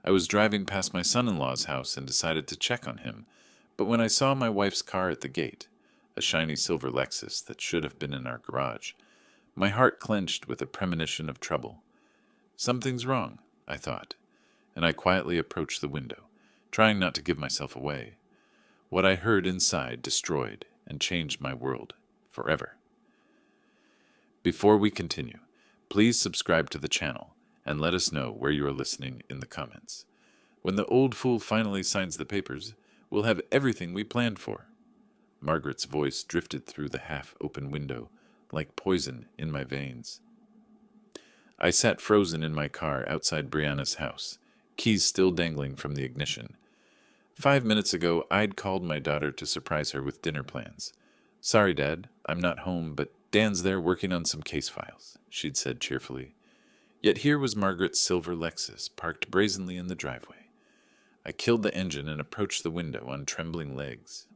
I was driving past my son-in-law's house and decided to check on him, but when I saw my wife's car at the gate, a shiny silver Lexus that should have been in our garage, my heart clenched with a premonition of trouble. Something's wrong, I thought, and I quietly approached the window, trying not to give myself away. What I heard inside destroyed and changed my world forever. Before we continue, please subscribe to the channel and let us know where you are listening in the comments. When the old fool finally signs the papers, we'll have everything we planned for. Margaret's voice drifted through the half-open window, like poison in my veins. I sat frozen in my car outside Brianna's house, keys still dangling from the ignition. 5 minutes ago, I'd called my daughter to surprise her with dinner plans. "Sorry, Dad, I'm not home, but Dan's there working on some case files," she'd said cheerfully. Yet here was Margaret's silver Lexus, parked brazenly in the driveway. I killed the engine and approached the window on trembling legs.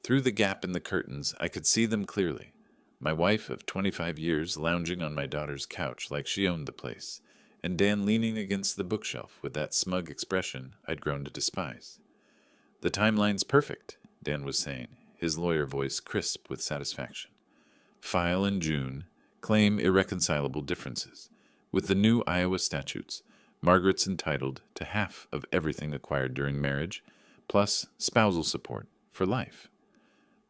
Through the gap in the curtains, I could see them clearly. My wife of 25 years lounging on my daughter's couch like she owned the place, and Dan leaning against the bookshelf with that smug expression I'd grown to despise. "The timeline's perfect," Dan was saying, his lawyer voice crisp with satisfaction. "File in June, claim irreconcilable differences. With the new Iowa statutes, Margaret's entitled to half of everything acquired during marriage, plus spousal support for life."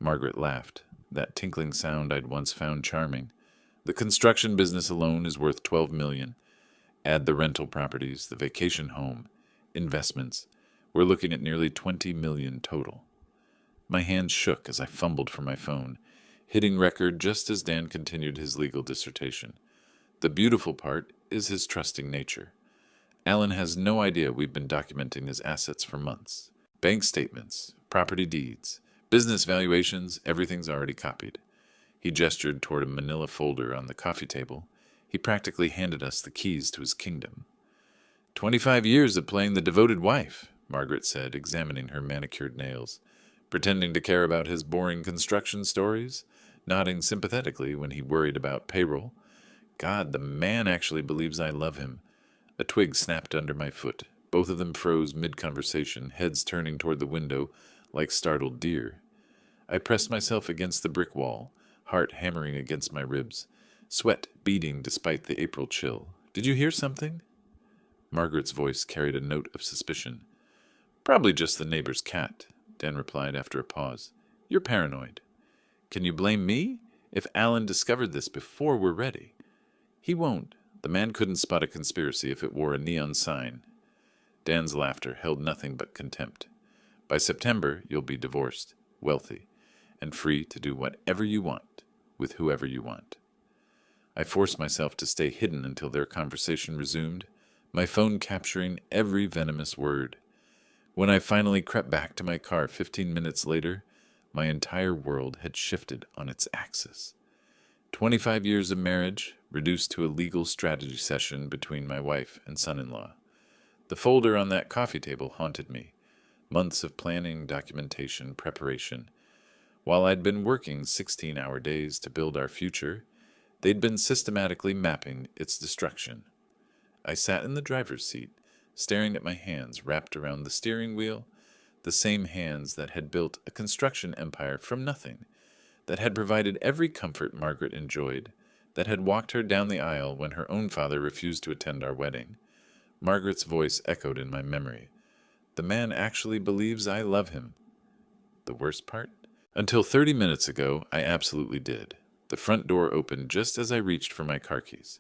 Margaret laughed, that tinkling sound I'd once found charming. "The construction business alone is worth $12 million. Add the rental properties, the vacation home, investments. We're looking at nearly $20 million total." My hands shook as I fumbled for my phone, hitting record just as Dan continued his legal dissertation. The beautiful part is his trusting nature. Alan has no idea we've been documenting his assets for months. Bank statements, property deeds, business valuations, everything's already copied. He gestured toward a manila folder on the coffee table. He practically handed us the keys to his kingdom. 25 years of playing the devoted wife," Margaret said, examining her manicured nails. "Pretending to care about his boring construction stories, nodding sympathetically when he worried about payroll. God, the man actually believes I love him." A twig snapped under my foot. Both of them froze mid-conversation, heads turning toward the window like startled deer. I pressed myself against the brick wall, heart hammering against my ribs, sweat beading despite the April chill. "Did you hear something?" Margaret's voice carried a note of suspicion. "Probably just the neighbor's cat," Dan replied after a pause. "You're paranoid." "Can you blame me? If Alan discovered this before we're ready." "He won't. The man couldn't spot a conspiracy if it wore a neon sign." Dan's laughter held nothing but contempt. "By September, you'll be divorced, wealthy, and free to do whatever you want, with whoever you want." I forced myself to stay hidden until their conversation resumed, my phone capturing every venomous word. When I finally crept back to my car 15 minutes later, my entire world had shifted on its axis. 25 years of marriage, reduced to a legal strategy session between my wife and son-in-law. The folder on that coffee table haunted me. Months of planning, documentation, preparation. While I'd been working 16-hour days to build our future, they'd been systematically mapping its destruction. I sat in the driver's seat, staring at my hands wrapped around the steering wheel, the same hands that had built a construction empire from nothing, that had provided every comfort Margaret enjoyed, that had walked her down the aisle when her own father refused to attend our wedding. Margaret's voice echoed in my memory. "The man actually believes I love him." The worst part? Until 30 minutes ago, I absolutely did. The front door opened just as I reached for my car keys.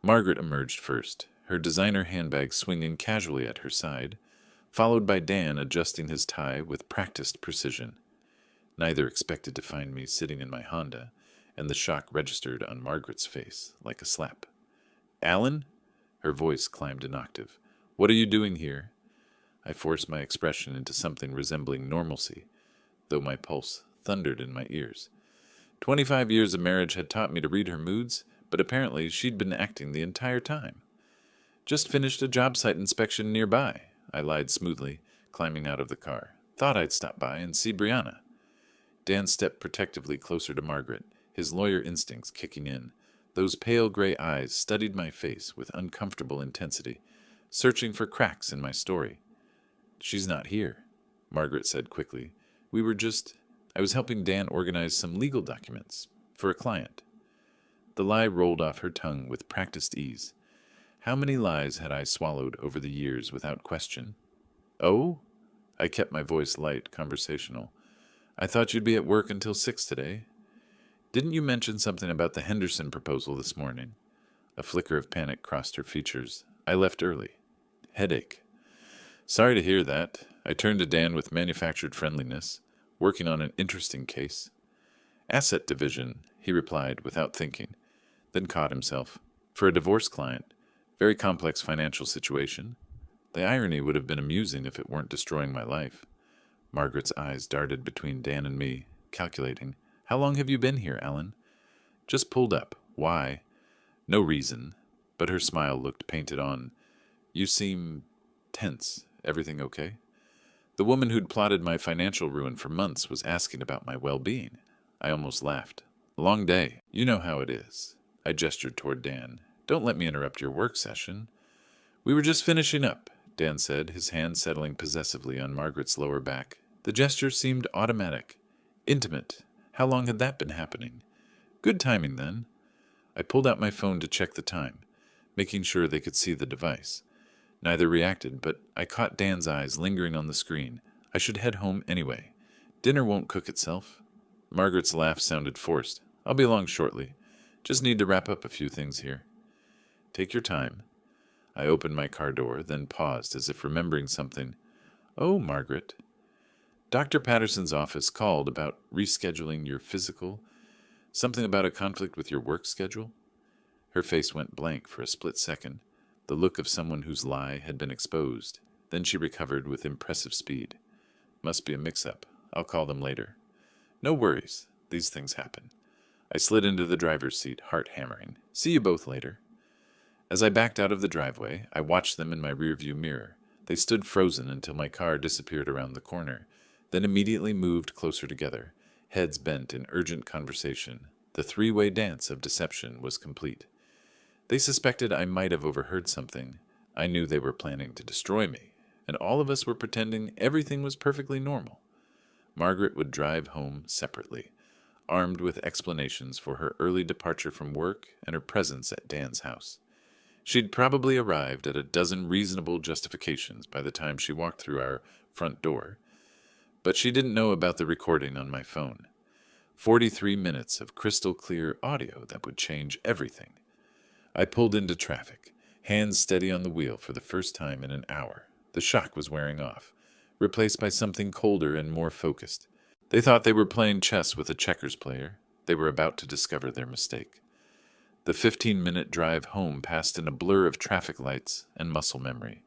Margaret emerged first, her designer handbag swinging casually at her side, followed by Dan adjusting his tie with practiced precision. Neither expected to find me sitting in my Honda, and the shock registered on Margaret's face like a slap. "Alan?" Her voice climbed an octave. "What are you doing here?" I forced my expression into something resembling normalcy, though my pulse thundered in my ears. 25 years of marriage had taught me to read her moods, but apparently she'd been acting the entire time. "Just finished a job site inspection nearby," I lied smoothly, climbing out of the car. "Thought I'd stop by and see Brianna." Dan stepped protectively closer to Margaret, his lawyer instincts kicking in. Those pale gray eyes studied my face with uncomfortable intensity. searching for cracks in my story. "She's not here," Margaret said quickly. I was helping Dan organize some legal documents for a client." The lie rolled off her tongue with practiced ease. How many lies had I swallowed over the years without question? "Oh?" I kept my voice light, conversational. "I thought you'd be at work until 6 today. Didn't you mention something about the Henderson proposal this morning?" A flicker of panic crossed her features. "I left early. Headache." "Sorry to hear that." I turned to Dan with manufactured friendliness, working on an interesting case. "Asset division," he replied without thinking, then caught himself. "For a divorce client. Very complex financial situation. The irony would have been amusing if it weren't destroying my life." Margaret's eyes darted between Dan and me, calculating. "How long have you been here, Alan?" "Just pulled up. Why?" "No reason." But her smile looked painted on. "You seem tense. Everything okay?" The woman who'd plotted my financial ruin for months was asking about my well-being. I almost laughed. "Long day. You know how it is." I gestured toward Dan. "Don't let me interrupt your work session." "We were just finishing up," Dan said, his hand settling possessively on Margaret's lower back. The gesture seemed automatic. Intimate. How long had that been happening? "Good timing, then." I pulled out my phone to check the time, making sure they could see the device. Neither reacted, but I caught Dan's eyes lingering on the screen. I should head home anyway. Dinner won't cook itself. Margaret's laugh sounded forced. "I'll be along shortly. Just need to wrap up a few things here." "Take your time." I opened my car door, then paused as if remembering something. "Oh, Margaret." "Dr. Patterson's office called about rescheduling your physical. Something about a conflict with your work schedule?" Her face went blank for a split second, the look of someone whose lie had been exposed. Then she recovered with impressive speed. "Must be a mix-up. I'll call them later." "No worries. These things happen." I slid into the driver's seat, heart hammering. "See you both later." As I backed out of the driveway, I watched them in my rearview mirror. They stood frozen until my car disappeared around the corner, then immediately moved closer together, heads bent in urgent conversation. The three-way dance of deception was complete. They suspected I might have overheard something. I knew they were planning to destroy me, and all of us were pretending everything was perfectly normal. Margaret would drive home separately, armed with explanations for her early departure from work and her presence at Dan's house. She'd probably arrived at a dozen reasonable justifications by the time she walked through our front door, but she didn't know about the recording on my phone. 43 minutes of crystal-clear audio that would change everything. I pulled into traffic, hands steady on the wheel for the first time in an hour. The shock was wearing off, replaced by something colder and more focused. They thought they were playing chess with a checkers player. They were about to discover their mistake. The 15-minute drive home passed in a blur of traffic lights and muscle memory.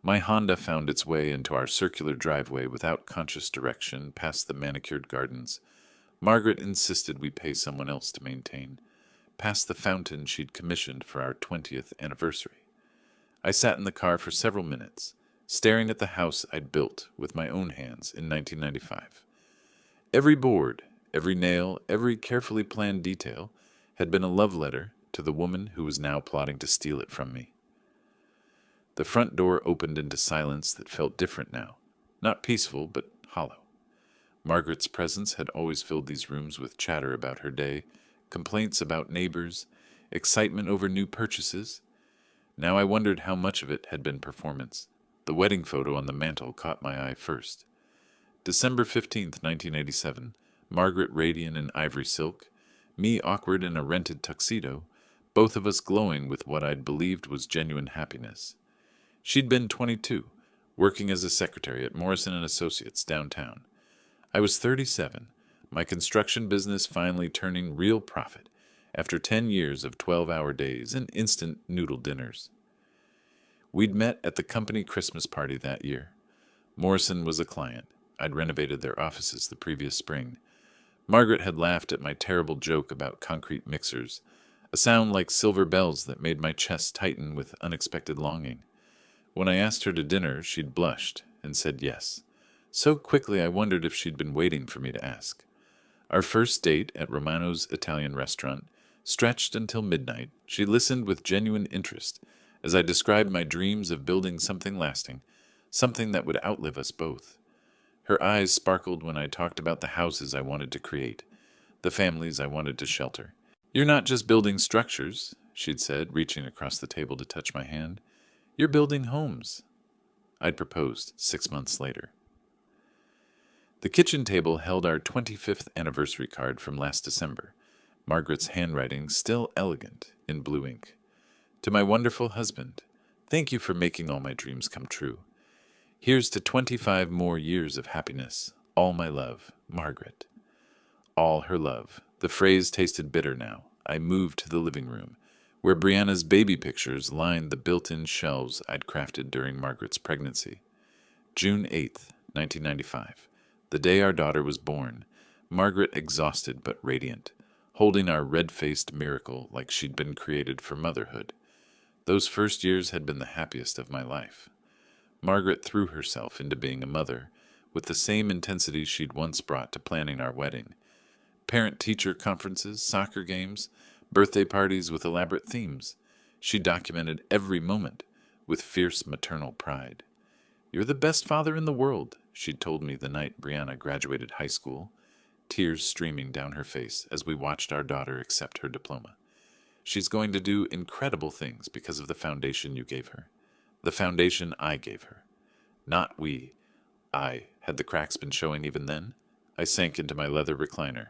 My Honda found its way into our circular driveway without conscious direction past the manicured gardens. Margaret insisted we pay someone else to maintain, past the fountain she'd commissioned for our 20th anniversary. I sat in the car for several minutes, staring at the house I'd built with my own hands in 1995. Every board, every nail, every carefully planned detail had been a love letter to the woman who was now plotting to steal it from me. The front door opened into silence that felt different now, not peaceful, but hollow. Margaret's presence had always filled these rooms with chatter about her day, complaints about neighbors, excitement over new purchases. Now I wondered how much of it had been performance. The wedding photo on the mantel caught my eye first. December 15th, 1987, Margaret radiant in ivory silk, me awkward in a rented tuxedo, both of us glowing with what I'd believed was genuine happiness. She'd been 22, working as a secretary at Morrison & Associates downtown. I was 37, my construction business finally turning real profit after 10 years of 12-hour days and instant noodle dinners. We'd met at the company Christmas party that year. Morrison was a client. I'd renovated their offices the previous spring. Margaret had laughed at my terrible joke about concrete mixers, a sound like silver bells that made my chest tighten with unexpected longing. When I asked her to dinner, she'd blushed and said yes. So quickly I wondered if she'd been waiting for me to ask. Our first date at Romano's Italian restaurant stretched until midnight. She listened with genuine interest, as I described my dreams of building something lasting, something that would outlive us both. Her eyes sparkled when I talked about the houses I wanted to create, the families I wanted to shelter. "You're not just building structures," she'd said, reaching across the table to touch my hand. "You're building homes." I'd proposed 6 months later. The kitchen table held our 25th anniversary card from last December, Margaret's handwriting still elegant in blue ink. "To my wonderful husband, thank you for making all my dreams come true. Here's to 25 more years of happiness. All my love, Margaret." All her love. The phrase tasted bitter now. I moved to the living room, where Brianna's baby pictures lined the built-in shelves I'd crafted during Margaret's pregnancy. June 8th, 1995. The day our daughter was born, Margaret exhausted but radiant, holding our red-faced miracle like she'd been created for motherhood. Those first years had been the happiest of my life. Margaret threw herself into being a mother with the same intensity she'd once brought to planning our wedding. Parent-teacher conferences, soccer games, birthday parties with elaborate themes. She documented every moment with fierce maternal pride. "You're the best father in the world," she'd told me the night Brianna graduated high school, tears streaming down her face as we watched our daughter accept her diploma. "She's going to do incredible things because of the foundation you gave her. The foundation I gave her. Not we. I. Had the cracks been showing even then? I sank into my leather recliner,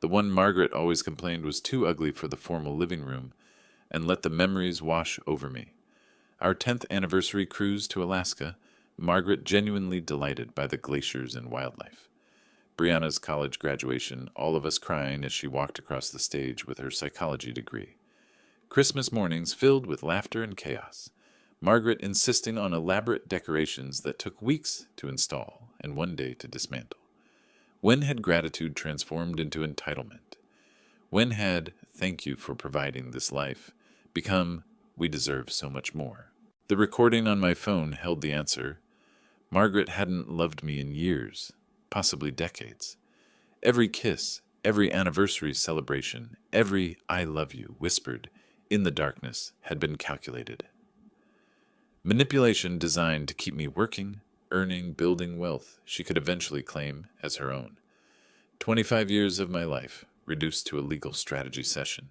the one Margaret always complained was too ugly for the formal living room, and let the memories wash over me. Our 10th anniversary cruise to Alaska, Margaret genuinely delighted by the glaciers and wildlife. Brianna's college graduation, all of us crying as she walked across the stage with her psychology degree. Christmas mornings filled with laughter and chaos. Margaret insisting on elaborate decorations that took weeks to install and one day to dismantle. When had gratitude transformed into entitlement? When had "thank you for providing this life" become "we deserve so much more"? The recording on my phone held the answer. Margaret hadn't loved me in years, possibly decades. Every kiss, every anniversary celebration, every "I love you" whispered in the darkness had been calculated. Manipulation designed to keep me working, earning, building wealth she could eventually claim as her own. 25 years of my life reduced to a legal strategy session.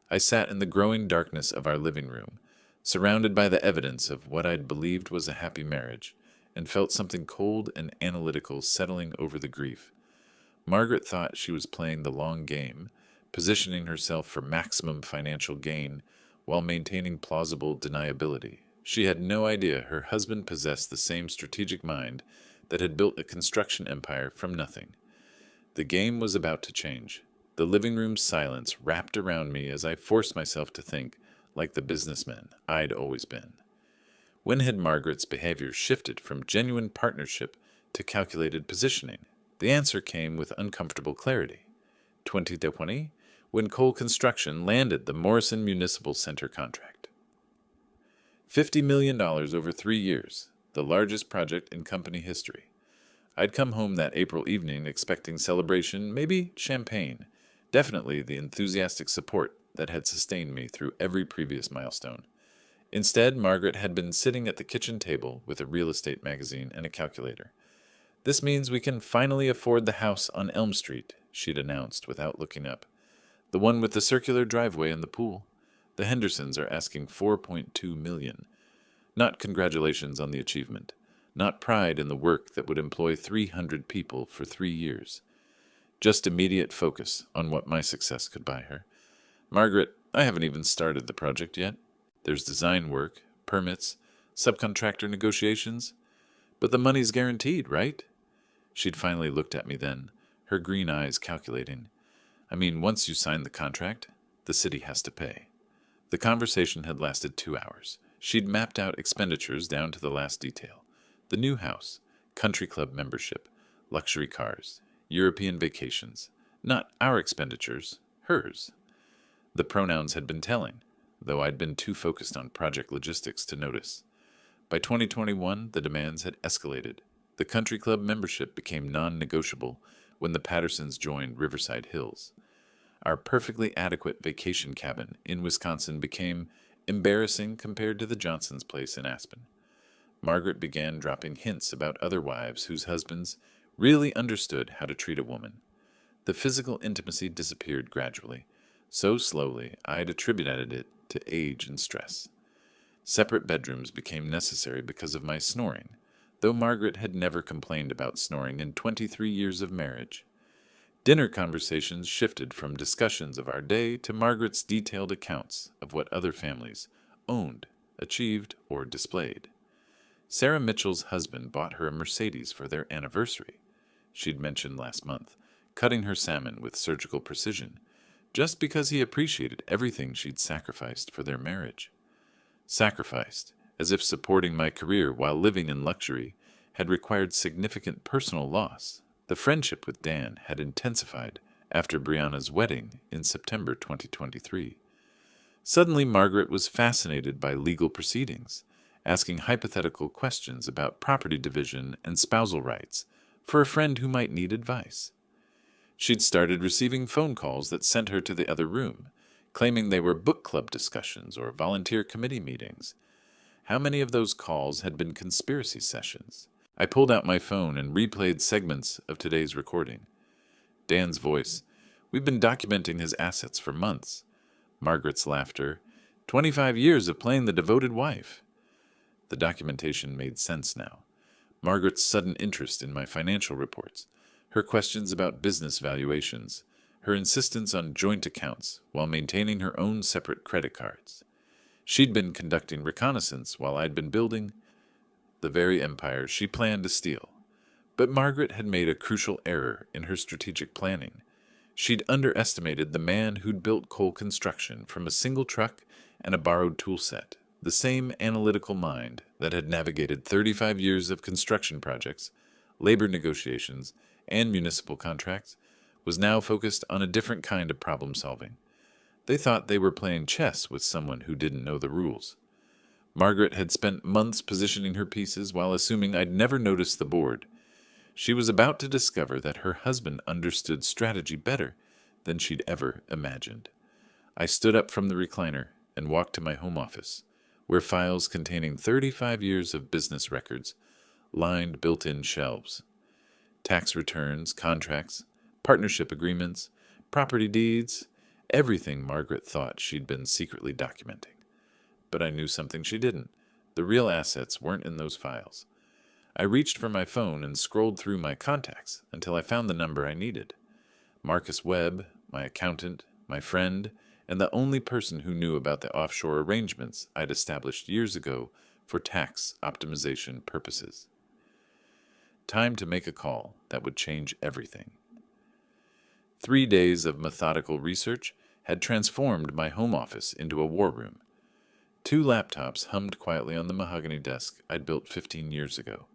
I sat in the growing darkness of our living room, surrounded by the evidence of what I'd believed was a happy marriage, and felt something cold and analytical settling over the grief. Margaret thought she was playing the long game, positioning herself for maximum financial gain while maintaining plausible deniability. She had no idea her husband possessed the same strategic mind that had built a construction empire from nothing. The game was about to change. The living room's silence wrapped around me as I forced myself to think like the businessman I'd always been. When had Margaret's behavior shifted from genuine partnership to calculated positioning? The answer came with uncomfortable clarity. 2020, when Cole Construction landed the Morrison Municipal Center contract. $50 million over 3 years, the largest project in company history. I'd come home that April evening expecting celebration, maybe champagne, definitely the enthusiastic support that had sustained me through every previous milestone. Instead, Margaret had been sitting at the kitchen table with a real estate magazine and a calculator. "This means we can finally afford the house on Elm Street," she'd announced without looking up. "The one with the circular driveway and the pool. The Hendersons are asking $4.2 million. Not congratulations on the achievement. Not pride in the work that would employ 300 people for 3 years. Just immediate focus on what my success could buy her. Margaret, I haven't even started the project yet. There's design work, permits, subcontractor negotiations. But the money's guaranteed, right?" She'd finally looked at me then, her green eyes calculating. "I mean, once you sign the contract, the city has to pay." The conversation had lasted 2 hours. She'd mapped out expenditures down to the last detail. The new house, country club membership, luxury cars, European vacations. Not our expenditures, hers. The pronouns had been telling, though I'd been too focused on project logistics to notice. By 2021, the demands had escalated. The country club membership became non-negotiable when the Pattersons joined Riverside Hills. Our perfectly adequate vacation cabin in Wisconsin became embarrassing compared to the Johnsons' place in Aspen. Margaret began dropping hints about other wives whose husbands really understood how to treat a woman. The physical intimacy disappeared gradually, so slowly I'd attributed it to age and stress. Separate bedrooms became necessary because of my snoring, though Margaret had never complained about snoring in 23 years of marriage. Dinner conversations shifted from discussions of our day to Margaret's detailed accounts of what other families owned, achieved, or displayed. Sarah Mitchell's husband bought her a Mercedes for their anniversary, she'd mentioned last month, cutting her salmon with surgical precision, just because he appreciated everything she'd sacrificed for their marriage. Sacrificed, as if supporting my career while living in luxury had required significant personal loss. The friendship with Dan had intensified after Brianna's wedding in September 2023. Suddenly, Margaret was fascinated by legal proceedings, asking hypothetical questions about property division and spousal rights for a friend who might need advice. She'd started receiving phone calls that sent her to the other room, claiming they were book club discussions or volunteer committee meetings. How many of those calls had been conspiracy sessions? I pulled out my phone and replayed segments of today's recording. Dan's voice, "We've been documenting his assets for months." Margaret's laughter, 25 years of playing the devoted wife." The documentation made sense now. Margaret's sudden interest in my financial reports, her questions about business valuations, her insistence on joint accounts while maintaining her own separate credit cards. She'd been conducting reconnaissance while I'd been building the very empire she planned to steal. But Margaret had made a crucial error in her strategic planning. She'd underestimated the man who'd built Cole Construction from a single truck and a borrowed tool set. The same analytical mind that had navigated 35 years of construction projects, labor negotiations, and municipal contracts was now focused on a different kind of problem solving. They thought they were playing chess with someone who didn't know the rules. Margaret had spent months positioning her pieces while assuming I'd never noticed the board. She was about to discover that her husband understood strategy better than she'd ever imagined. I stood up from the recliner and walked to my home office, where files containing 35 years of business records lined built-in shelves. Tax returns, contracts, partnership agreements, property deeds, everything Margaret thought she'd been secretly documenting. But I knew something she didn't. The real assets weren't in those files. I reached for my phone and scrolled through my contacts until I found the number I needed. Marcus Webb, my accountant, my friend, and the only person who knew about the offshore arrangements I'd established years ago for tax optimization purposes. Time to make a call that would change everything. 3 days of methodical research had transformed my home office into a war room. 2 laptops hummed quietly on the mahogany desk I'd built 15 years ago,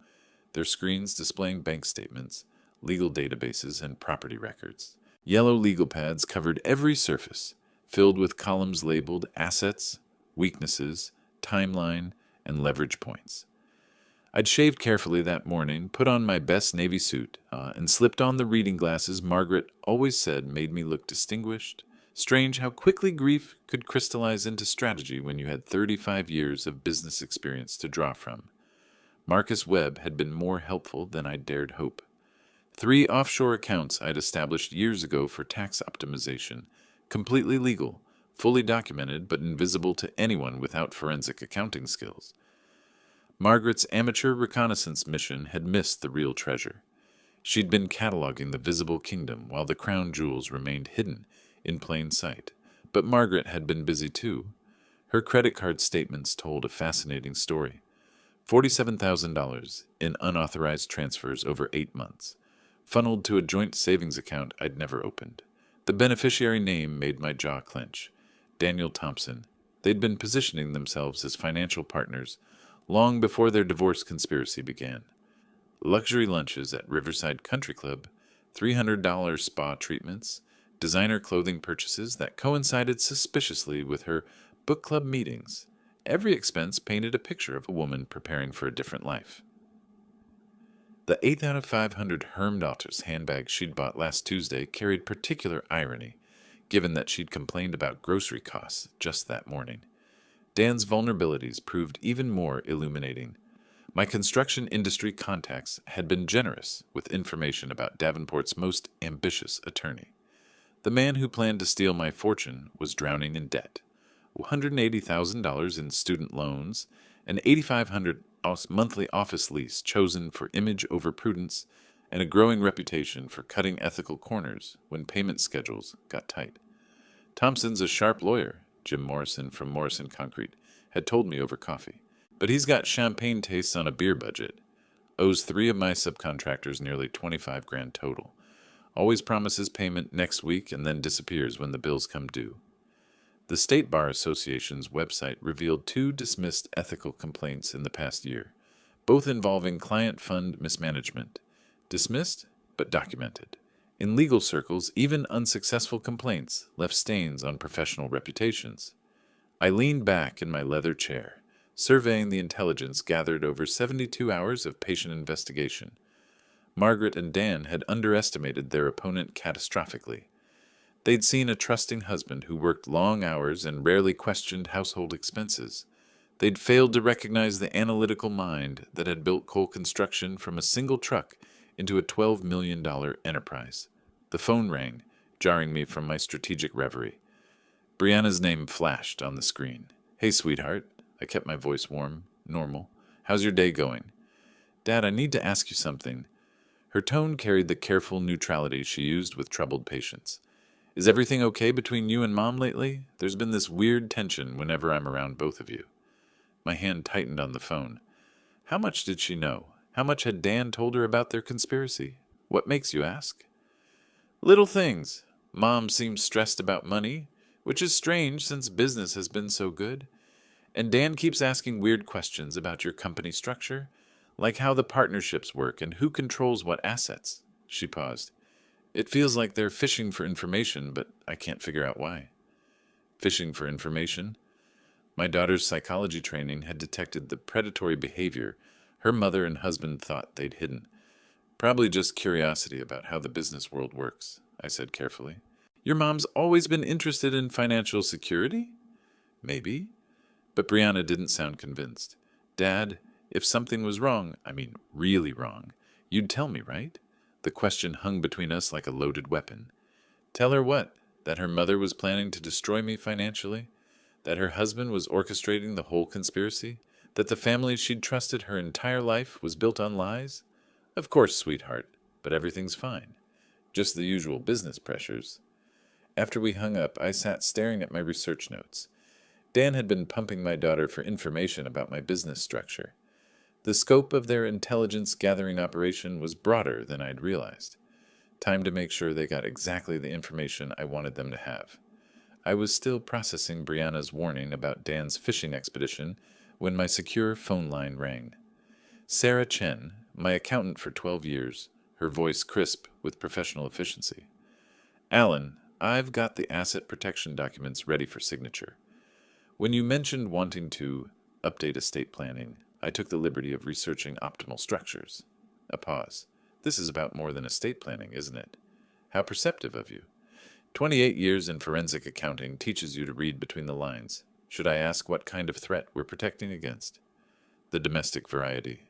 their screens displaying bank statements, legal databases, and property records. Yellow legal pads covered every surface, filled with columns labeled assets, weaknesses, timeline, and leverage points. I'd shaved carefully that morning, put on my best navy suit, and slipped on the reading glasses Margaret always said made me look distinguished. Strange how quickly grief could crystallize into strategy when you had 35 years of business experience to draw from. Marcus Webb had been more helpful than I'd dared hope. 3 offshore accounts I'd established years ago for tax optimization, completely legal, fully documented but invisible to anyone without forensic accounting skills. Margaret's amateur reconnaissance mission had missed the real treasure. She'd been cataloging the visible kingdom while the crown jewels remained hidden in plain sight. But Margaret had been busy too. Her credit card statements told a fascinating story. $47,000 in unauthorized transfers over 8 months, funneled to a joint savings account I'd never opened. The beneficiary name made my jaw clench. Daniel Thompson. They'd been positioning themselves as financial partners long before their divorce conspiracy began. Luxury lunches at Riverside Country Club, $300 spa treatments, designer clothing purchases that coincided suspiciously with her book club meetings. Every expense painted a picture of a woman preparing for a different life. The 8 out of 500 Hermdaughters handbag she'd bought last Tuesday carried particular irony, given that she'd complained about grocery costs just that morning. Dan's vulnerabilities proved even more illuminating. My construction industry contacts had been generous with information about Davenport's most ambitious attorney. The man who planned to steal my fortune was drowning in debt. $180,000 in student loans, an $8,500 monthly office lease chosen for image over prudence, and a growing reputation for cutting ethical corners when payment schedules got tight. Thompson's a sharp lawyer, Jim Morrison from Morrison Concrete had told me over coffee. But he's got champagne tastes on a beer budget. Owes 3 of my subcontractors nearly 25 grand total. Always promises payment next week and then disappears when the bills come due. The State Bar Association's website revealed 2 dismissed ethical complaints in the past year, both involving client fund mismanagement. Dismissed, but documented. In legal circles, even unsuccessful complaints left stains on professional reputations. I leaned back in my leather chair, surveying the intelligence gathered over 72 hours of patient investigation. Margaret and Dan had underestimated their opponent catastrophically. They'd seen a trusting husband who worked long hours and rarely questioned household expenses. They'd failed to recognize the analytical mind that had built Cole Construction from a single truck into a $12 million enterprise. The phone rang, jarring me from my strategic reverie. Brianna's name flashed on the screen. "Hey, sweetheart." I kept my voice warm, normal. "How's your day going?" "Dad, I need to ask you something." Her tone carried the careful neutrality she used with troubled patients. "Is everything okay between you and Mom lately? There's been this weird tension whenever I'm around both of you." My hand tightened on the phone. How much did she know? How much had Dan told her about their conspiracy? What makes you ask? "Little things. Mom seems stressed about money, which is strange since business has been so good. And Dan keeps asking weird questions about your company structure, like how the partnerships work and who controls what assets." She paused. "It feels like they're fishing for information, but I can't figure out why." Fishing for information? My daughter's psychology training had detected the predatory behavior her mother and husband thought they'd hidden. "Probably just curiosity about how the business world works," I said carefully. "Your mom's always been interested in financial security?" "Maybe." But Brianna didn't sound convinced. "Dad, if something was wrong, I mean really wrong, you'd tell me, right?" The question hung between us like a loaded weapon. Tell her what? That her mother was planning to destroy me financially? That her husband was orchestrating the whole conspiracy? That the family she'd trusted her entire life was built on lies? "Of course, sweetheart, but everything's fine. Just the usual business pressures." After we hung up, I sat staring at my research notes. Dan had been pumping my daughter for information about my business structure. The scope of their intelligence-gathering operation was broader than I'd realized. Time to make sure they got exactly the information I wanted them to have. I was still processing Brianna's warning about Dan's fishing expedition when my secure phone line rang. Sarah Chen, my accountant for 12 years, her voice crisp with professional efficiency. "Alan, I've got the asset protection documents ready for signature. When you mentioned wanting to update estate planning, I took the liberty of researching optimal structures." A pause. "This is about more than estate planning, isn't it?" "How perceptive of you. 28 years in forensic accounting teaches you to read between the lines. Should I ask what kind of threat we're protecting against?" "The domestic variety."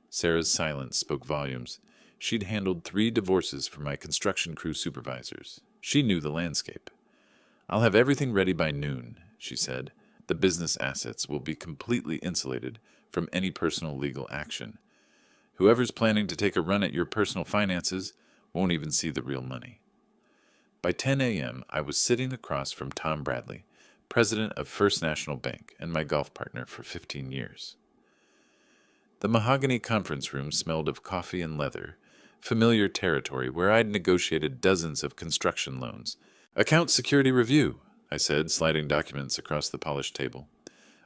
Sarah's silence spoke volumes. She'd handled 3 divorces for my construction crew supervisors. She knew the landscape. "I'll have everything ready by noon," she said. "The business assets will be completely insulated from any personal legal action. Whoever's planning to take a run at your personal finances won't even see the real money." By 10 a.m., I was sitting across from Tom Bradley, president of First National Bank and my golf partner for 15 years. The mahogany conference room smelled of coffee and leather, familiar territory where I'd negotiated dozens of construction loans. "Account security review," I said, sliding documents across the polished table.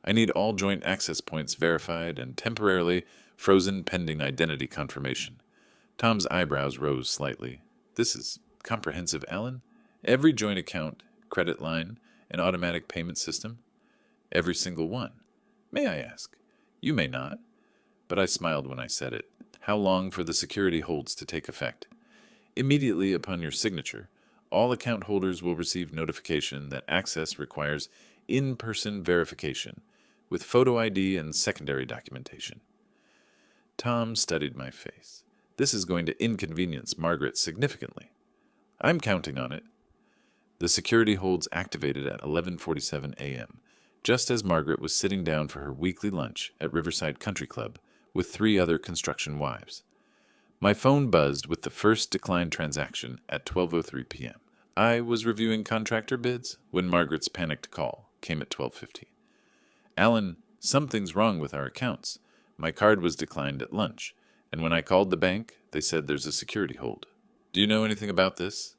"I need all joint access points verified and temporarily frozen pending identity confirmation." Tom's eyebrows rose slightly. "This is comprehensive, Alan? Every joint account, credit line, and automatic payment system?" "Every single one." "May I ask?" "You may not." But I smiled when I said it. "How long for the security holds to take effect?" "Immediately upon your signature, all account holders will receive notification that access requires in-person verification. with photo ID and secondary documentation. Tom studied my face. This is going to inconvenience Margaret significantly. I'm counting on it. The security holds activated at 11:47 a.m., just as Margaret was sitting down for her weekly lunch at Riverside Country Club with 3 other construction wives. My phone buzzed with the first declined transaction at 12:03 p.m. I was reviewing contractor bids when Margaret's panicked call came at 12:15. Alan, something's wrong with our accounts. My card was declined at lunch, and when I called the bank, they said there's a security hold. Do you know anything about this?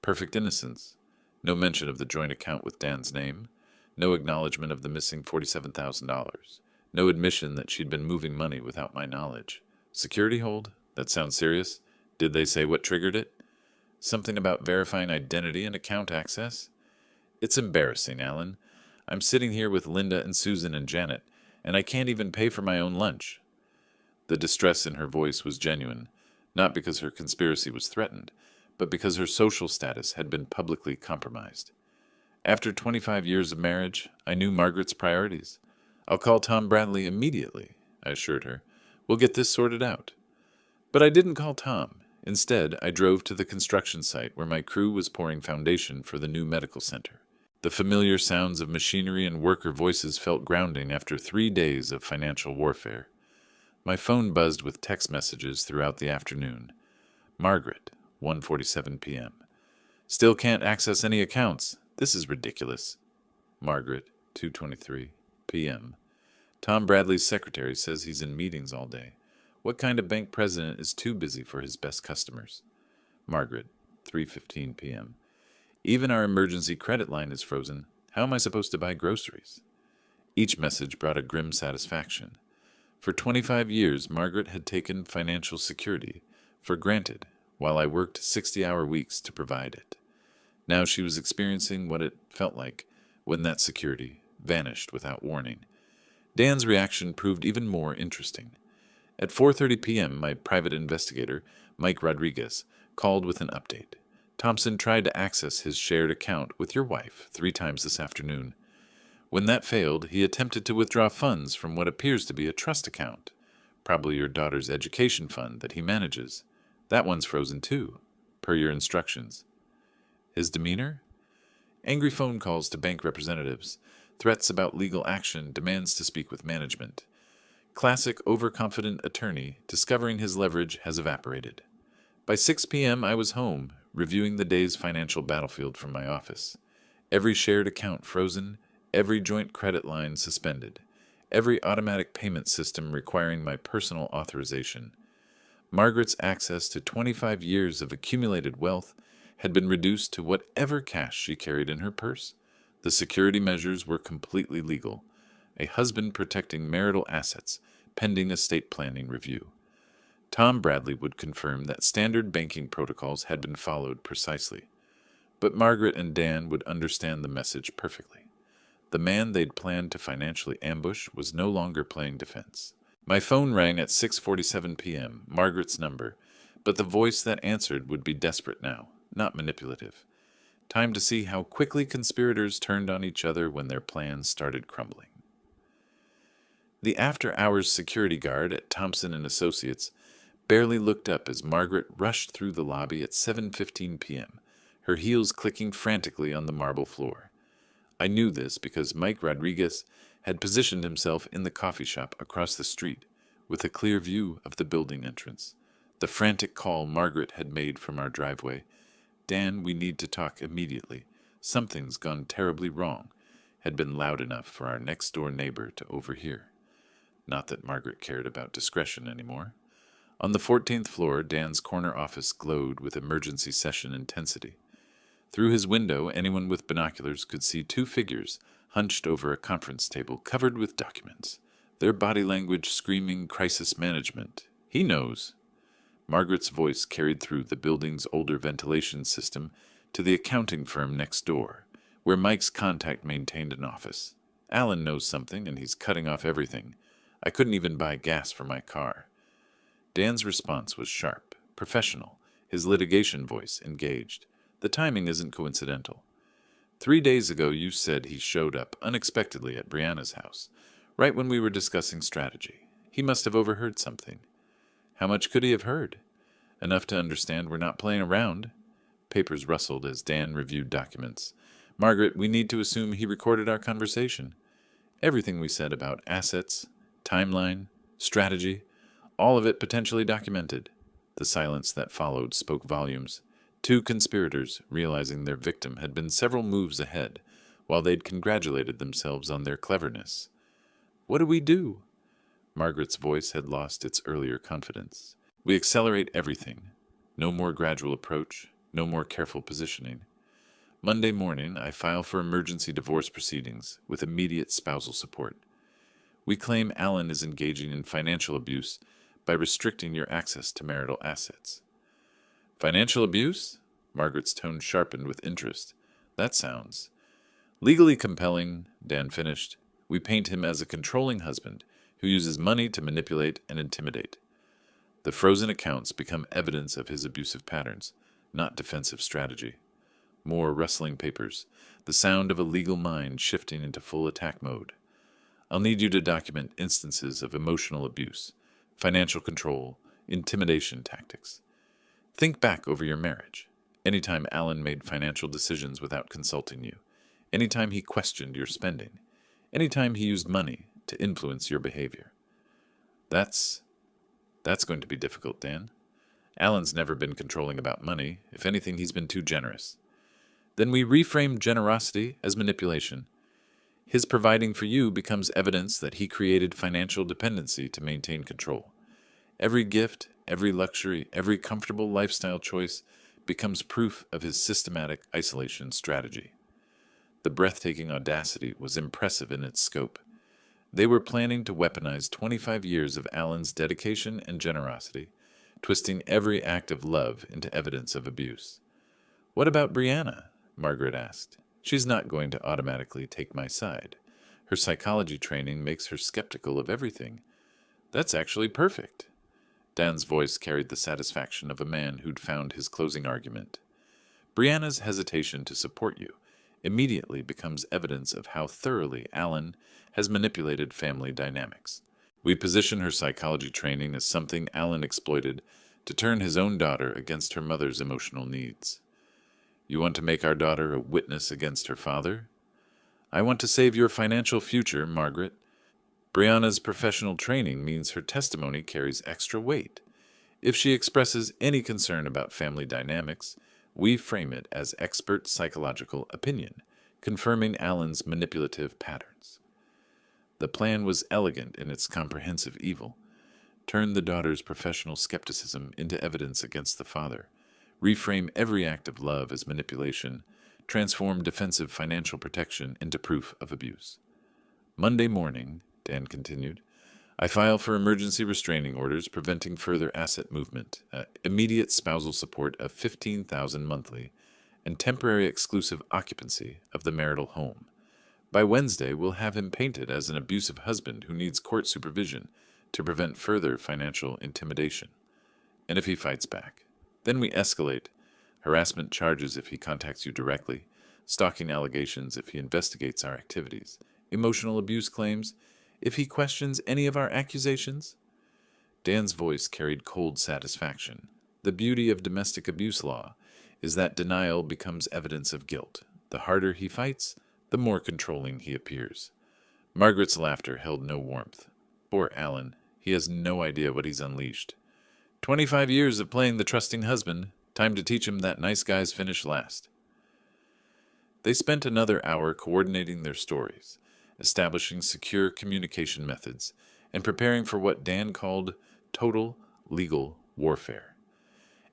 Perfect innocence. No mention of the joint account with Dan's name. No acknowledgement of the missing $47,000. No admission that she'd been moving money without my knowledge. Security hold? That sounds serious. Did they say what triggered it? Something about verifying identity and account access? It's embarrassing, Alan. I'm sitting here with Linda and Susan and Janet, and I can't even pay for my own lunch. The distress in her voice was genuine, not because her conspiracy was threatened, but because her social status had been publicly compromised. After 25 years of marriage, I knew Margaret's priorities. I'll call Tom Bradley immediately, I assured her. We'll get this sorted out. But I didn't call Tom. Instead, I drove to the construction site where my crew was pouring foundation for the new medical center. The familiar sounds of machinery and worker voices felt grounding after 3 days of financial warfare. My phone buzzed with text messages throughout the afternoon. Margaret, 1:47 p.m. Still can't access any accounts. This is ridiculous. Margaret, 2:23 p.m. Tom Bradley's secretary says he's in meetings all day. What kind of bank president is too busy for his best customers? Margaret, 3:15 p.m. Even our emergency credit line is frozen. How am I supposed to buy groceries? Each message brought a grim satisfaction. For 25 years, Margaret had taken financial security for granted, while I worked 60-hour weeks to provide it. Now she was experiencing what it felt like when that security vanished without warning. Dan's reaction proved even more interesting. At 4:30 p.m., my private investigator, Mike Rodriguez, called with an update. Thompson tried to access his shared account with your wife 3 times this afternoon. When that failed, he attempted to withdraw funds from what appears to be a trust account, probably your daughter's education fund that he manages. That one's frozen too, per your instructions. His demeanor? Angry phone calls to bank representatives, threats about legal action, demands to speak with management. Classic overconfident attorney discovering his leverage has evaporated. By 6 p.m. I was home, reviewing the day's financial battlefield from my office. Every shared account frozen, every joint credit line suspended, every automatic payment system requiring my personal authorization. Margaret's access to 25 years of accumulated wealth had been reduced to whatever cash she carried in her purse. The security measures were completely legal. A husband protecting marital assets, pending estate planning review. Tom Bradley would confirm that standard banking protocols had been followed precisely. But Margaret and Dan would understand the message perfectly. The man they'd planned to financially ambush was no longer playing defense. My phone rang at 6:47 p.m., Margaret's number, but the voice that answered would be desperate now, not manipulative. Time to see how quickly conspirators turned on each other when their plans started crumbling. The after-hours security guard at Thompson & Associates barely looked up as Margaret rushed through the lobby at 7:15 p.m., her heels clicking frantically on the marble floor. I knew this because Mike Rodriguez had positioned himself in the coffee shop across the street with a clear view of the building entrance. The frantic call Margaret had made from our driveway, "Dan, we need to talk immediately. Something's gone terribly wrong," had been loud enough for our next-door neighbor to overhear. Not that Margaret cared about discretion anymore. On the 14th floor, Dan's corner office glowed with emergency session intensity. Through his window, anyone with binoculars could see 2 figures hunched over a conference table covered with documents, their body language screaming crisis management. He knows. Margaret's voice carried through the building's older ventilation system to the accounting firm next door, where Mike's contact maintained an office. Alan knows something, and he's cutting off everything. I couldn't even buy gas for my car. Dan's response was sharp, professional, his litigation voice engaged. The timing isn't coincidental. 3 days ago you said he showed up unexpectedly at Brianna's house, right when we were discussing strategy. He must have overheard something. How much could he have heard? Enough to understand we're not playing around. Papers rustled as Dan reviewed documents. Margaret, we need to assume he recorded our conversation. Everything we said about assets, timeline, strategy, all of it potentially documented. The silence that followed spoke volumes. Two conspirators, realizing their victim had been several moves ahead, while they'd congratulated themselves on their cleverness. What do we do? Margaret's voice had lost its earlier confidence. We accelerate everything. No more gradual approach, no more careful positioning. Monday morning, I file for emergency divorce proceedings with immediate spousal support. We claim Alan is engaging in financial abuse by restricting your access to marital assets. Financial abuse? Margaret's tone sharpened with interest. That sounds legally compelling, Dan finished. We paint him as a controlling husband who uses money to manipulate and intimidate. The frozen accounts become evidence of his abusive patterns, not defensive strategy. More rustling papers, the sound of a legal mind shifting into full attack mode. I'll need you to document instances of emotional abuse, financial control, intimidation tactics. Think back over your marriage. Anytime Alan made financial decisions without consulting you. Anytime he questioned your spending. Anytime he used money to influence your behavior. That's going to be difficult, Dan. Alan's never been controlling about money. If anything, he's been too generous. Then we reframe generosity as manipulation. His providing for you becomes evidence that he created financial dependency to maintain control. Every gift, every luxury, every comfortable lifestyle choice becomes proof of his systematic isolation strategy. The breathtaking audacity was impressive in its scope. They were planning to weaponize 25 years of Alan's dedication and generosity, twisting every act of love into evidence of abuse. What about Brianna? Margaret asked. She's not going to automatically take my side. Her psychology training makes her skeptical of everything. That's actually perfect. Dan's voice carried the satisfaction of a man who'd found his closing argument. Brianna's hesitation to support you immediately becomes evidence of how thoroughly Alan has manipulated family dynamics. We position her psychology training as something Alan exploited to turn his own daughter against her mother's emotional needs. You want to make our daughter a witness against her father? I want to save your financial future, Margaret. Brianna's professional training means her testimony carries extra weight. If she expresses any concern about family dynamics, we frame it as expert psychological opinion, confirming Alan's manipulative patterns. The plan was elegant in its comprehensive evil. Turn the daughter's professional skepticism into evidence against the father. Reframe every act of love as manipulation. Transform defensive financial protection into proof of abuse. Monday morning, Dan continued, I file for emergency restraining orders preventing further asset movement, immediate spousal support of $15,000 monthly, and temporary exclusive occupancy of the marital home. By Wednesday, we'll have him painted as an abusive husband who needs court supervision to prevent further financial intimidation. And if he fights back, then we escalate harassment charges if he contacts you directly, stalking allegations if he investigates our activities, emotional abuse claims if he questions any of our accusations. Dan's voice carried cold satisfaction. The beauty of domestic abuse law is that denial becomes evidence of guilt. The harder he fights, the more controlling he appears. Margaret's laughter held no warmth. Poor Alan, he has no idea what he's unleashed. 25 years of playing the trusting husband, time to teach him that nice guys finish last. They spent another hour coordinating their stories, establishing secure communication methods, and preparing for what Dan called total legal warfare.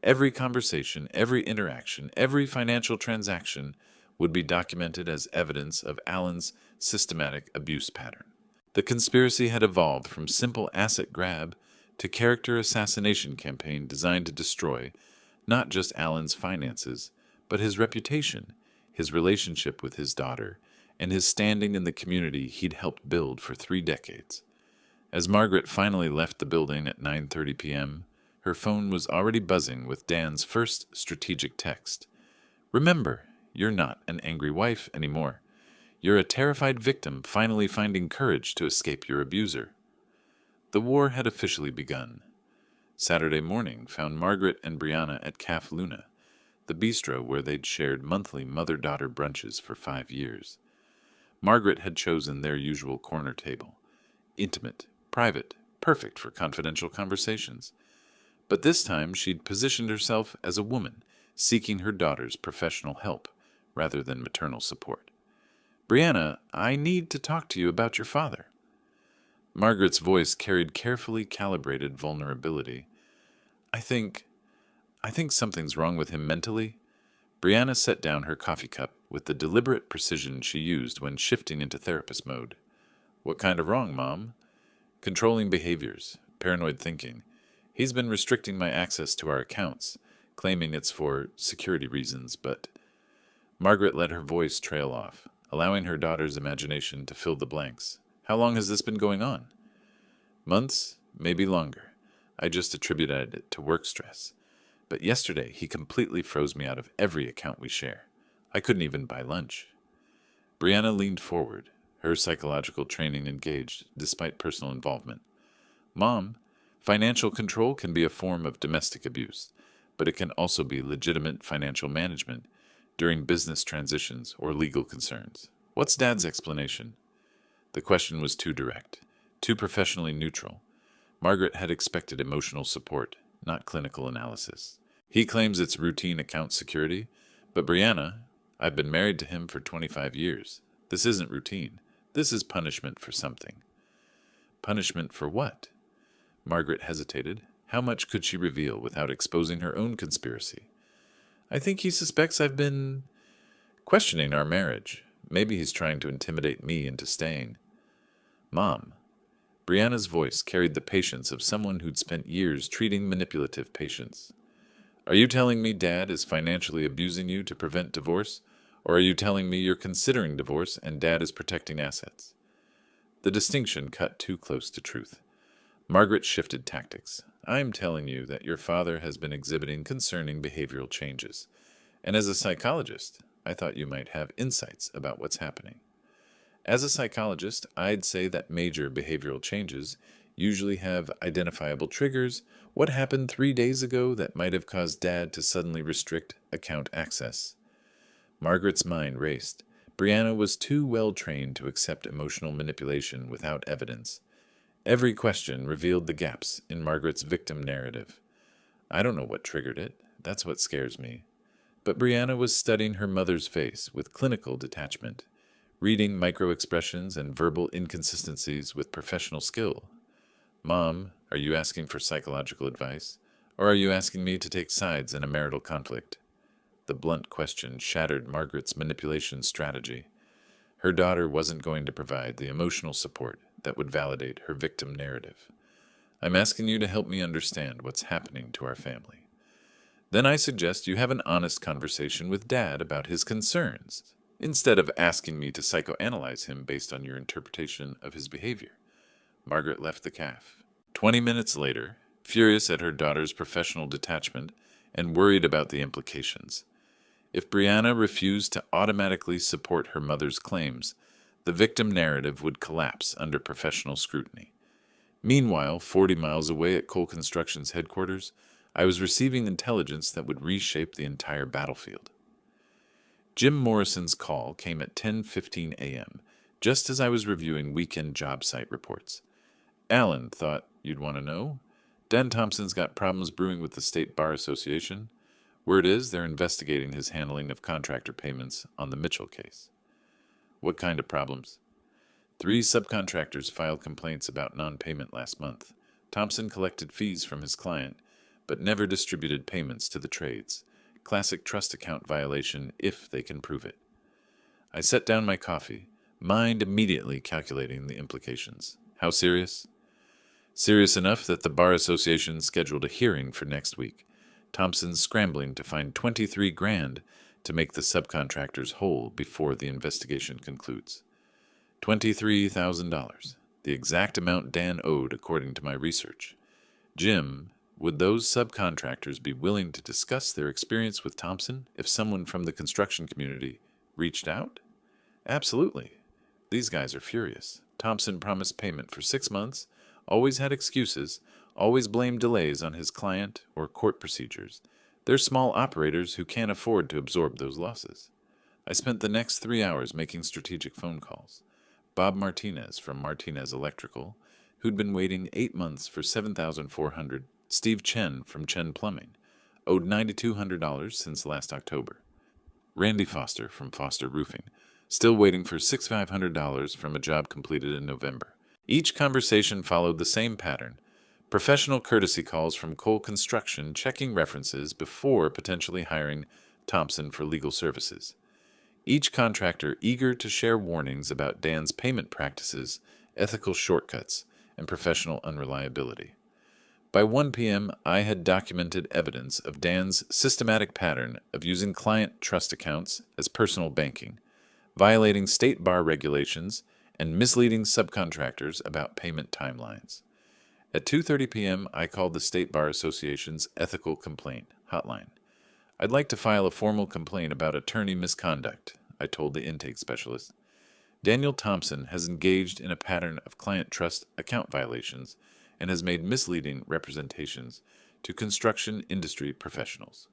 Every conversation, every interaction, every financial transaction would be documented as evidence of Alan's systematic abuse pattern. The conspiracy had evolved from simple asset grab to character assassination campaign designed to destroy not just Alan's finances, but his reputation, his relationship with his daughter, and his standing in the community he'd helped build for 3 decades. As Margaret finally left the building at 9:30 p.m., her phone was already buzzing with Dan's first strategic text. Remember, you're not an angry wife anymore. You're a terrified victim finally finding courage to escape your abuser. The war had officially begun. Saturday morning found Margaret and Brianna at Caf Luna, the bistro where they'd shared monthly mother-daughter brunches for 5 years. Margaret had chosen their usual corner table. Intimate, private, perfect for confidential conversations. But this time she'd positioned herself as a woman, seeking her daughter's professional help rather than maternal support. Brianna, I need to talk to you about your father. Margaret's voice carried carefully calibrated vulnerability. I think something's wrong with him mentally. Brianna set down her coffee cup with the deliberate precision she used when shifting into therapist mode. What kind of wrong, Mom? Controlling behaviors, paranoid thinking. He's been restricting my access to our accounts, claiming it's for security reasons, but... Margaret let her voice trail off, allowing her daughter's imagination to fill the blanks. How long has this been going on? Months, maybe longer. I just attributed it to work stress. But yesterday, he completely froze me out of every account we share. I couldn't even buy lunch. Brianna leaned forward, her psychological training engaged despite personal involvement. Mom, financial control can be a form of domestic abuse, but it can also be legitimate financial management during business transitions or legal concerns. What's Dad's explanation? The question was too direct, too professionally neutral. Margaret had expected emotional support, not clinical analysis. He claims it's routine account security, but Brianna, I've been married to him for 25 years. This isn't routine. This is punishment for something. Punishment for what? Margaret hesitated. How much could she reveal without exposing her own conspiracy? I think he suspects I've been questioning our marriage. Maybe he's trying to intimidate me into staying. Mom. Brianna's voice carried the patience of someone who'd spent years treating manipulative patients. Are you telling me Dad is financially abusing you to prevent divorce? Or are you telling me you're considering divorce and Dad is protecting assets? The distinction cut too close to truth. Margaret shifted tactics. I'm telling you that your father has been exhibiting concerning behavioral changes. And as a psychologist, I thought you might have insights about what's happening. As a psychologist, I'd say that major behavioral changes usually have identifiable triggers. What happened 3 days ago that might have caused Dad to suddenly restrict account access? Margaret's mind raced. Brianna was too well trained to accept emotional manipulation without evidence. Every question revealed the gaps in Margaret's victim narrative. I don't know what triggered it. That's what scares me. But Brianna was studying her mother's face with clinical detachment, reading microexpressions and verbal inconsistencies with professional skill. Mom, are you asking for psychological advice? Or are you asking me to take sides in a marital conflict? The blunt question shattered Margaret's manipulation strategy. Her daughter wasn't going to provide the emotional support that would validate her victim narrative. I'm asking you to help me understand what's happening to our family. Then I suggest you have an honest conversation with Dad about his concerns, instead of asking me to psychoanalyze him based on your interpretation of his behavior. Margaret left the caf. 20 minutes later, furious at her daughter's professional detachment and worried about the implications. If Brianna refused to automatically support her mother's claims, the victim narrative would collapse under professional scrutiny. Meanwhile, 40 miles away at Cole Construction's headquarters, I was receiving intelligence that would reshape the entire battlefield. Jim Morrison's call came at 10:15 a.m., just as I was reviewing weekend job site reports. Alan, thought you'd want to know. Dan Thompson's got problems brewing with the State Bar Association. Word is they're investigating his handling of contractor payments on the Mitchell case. What kind of problems? 3 subcontractors filed complaints about non-payment last month. Thompson collected fees from his client, but never distributed payments to the trades. Classic trust account violation if they can prove it. I set down my coffee, mind immediately calculating the implications. How serious? Serious enough that the Bar Association scheduled a hearing for next week. Thompson's scrambling to find $23,000 to make the subcontractors whole before the investigation concludes. $23,000, the exact amount Dan owed according to my research. Jim, would those subcontractors be willing to discuss their experience with Thompson if someone from the construction community reached out? Absolutely. These guys are furious. Thompson promised payment for 6 months, always had excuses, always blamed delays on his client or court procedures. They're small operators who can't afford to absorb those losses. I spent the next 3 hours making strategic phone calls. Bob Martinez from Martinez Electrical, who'd been waiting 8 months for $7,400. Steve Chen from Chen Plumbing, owed $9,200 since last October. Randy Foster from Foster Roofing, still waiting for $6,500 from a job completed in November. Each conversation followed the same pattern: professional courtesy calls from Cole Construction checking references before potentially hiring Thompson for legal services. Each contractor eager to share warnings about Dan's payment practices, ethical shortcuts, and professional unreliability. By 1 p.m., I had documented evidence of Dan's systematic pattern of using client trust accounts as personal banking, violating state bar regulations, and misleading subcontractors about payment timelines. At 2:30 p.m., I called the State Bar Association's ethical complaint hotline. I'd like to file a formal complaint about attorney misconduct, I told the intake specialist. Daniel Thompson has engaged in a pattern of client trust account violations and has made misleading representations to construction industry professionals.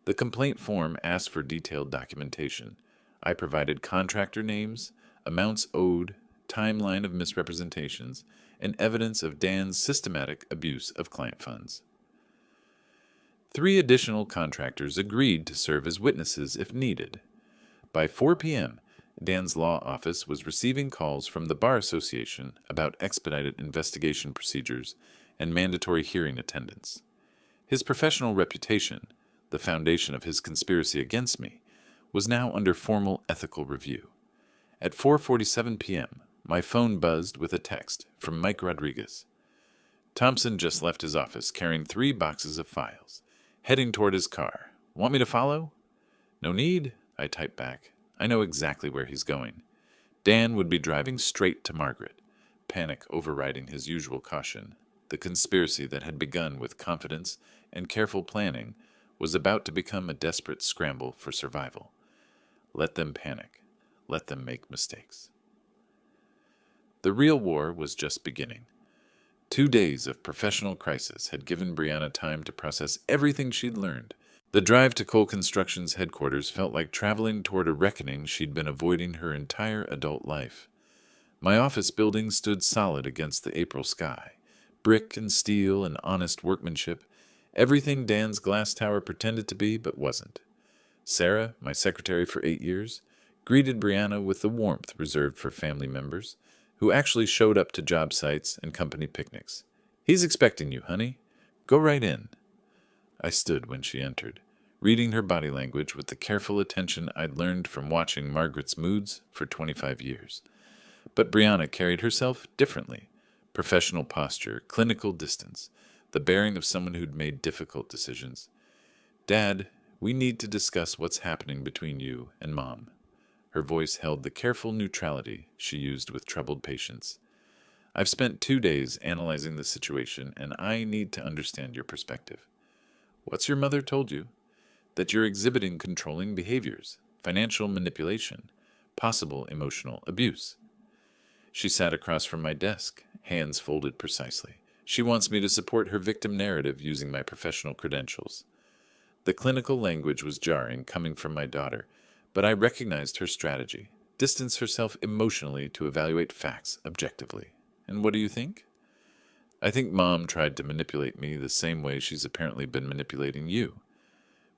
The complaint form asked for detailed documentation. I provided contractor names, amounts owed, timeline of misrepresentations, and evidence of Dan's systematic abuse of client funds. 3 additional contractors agreed to serve as witnesses if needed. By 4 p.m., Dan's law office was receiving calls from the Bar Association about expedited investigation procedures and mandatory hearing attendance. His professional reputation, the foundation of his conspiracy against me, was now under formal ethical review. At 4:47 p.m., my phone buzzed with a text from Mike Rodriguez. Thompson just left his office carrying 3 boxes of files, heading toward his car. Want me to follow? No need, I typed back. I know exactly where he's going. Dan would be driving straight to Margaret, panic overriding his usual caution. The conspiracy that had begun with confidence and careful planning was about to become a desperate scramble for survival. Let them panic. Let them make mistakes. The real war was just beginning. 2 days of professional crisis had given Brianna time to process everything she'd learned. The drive to Cole Construction's headquarters felt like traveling toward a reckoning she'd been avoiding her entire adult life. My office building stood solid against the April sky. Brick and steel and honest workmanship, everything Dan's glass tower pretended to be but wasn't. Sarah, my secretary for 8 years, greeted Brianna with the warmth reserved for family members, who actually showed up to job sites and company picnics. He's expecting you, honey. Go right in. I stood when she entered, reading her body language with the careful attention I'd learned from watching Margaret's moods for 25 years. But Brianna carried herself differently. Professional posture, clinical distance, the bearing of someone who'd made difficult decisions. Dad, we need to discuss what's happening between you and Mom. Her voice held the careful neutrality she used with troubled patience. I've spent 2 days analyzing the situation, and I need to understand your perspective. What's your mother told you? That you're exhibiting controlling behaviors, financial manipulation, possible emotional abuse. She sat across from my desk, hands folded precisely. She wants me to support her victim narrative using my professional credentials. The clinical language was jarring coming from my daughter, but I recognized her strategy. Distance herself emotionally to evaluate facts objectively. And what do you think? I think Mom tried to manipulate me the same way she's apparently been manipulating you.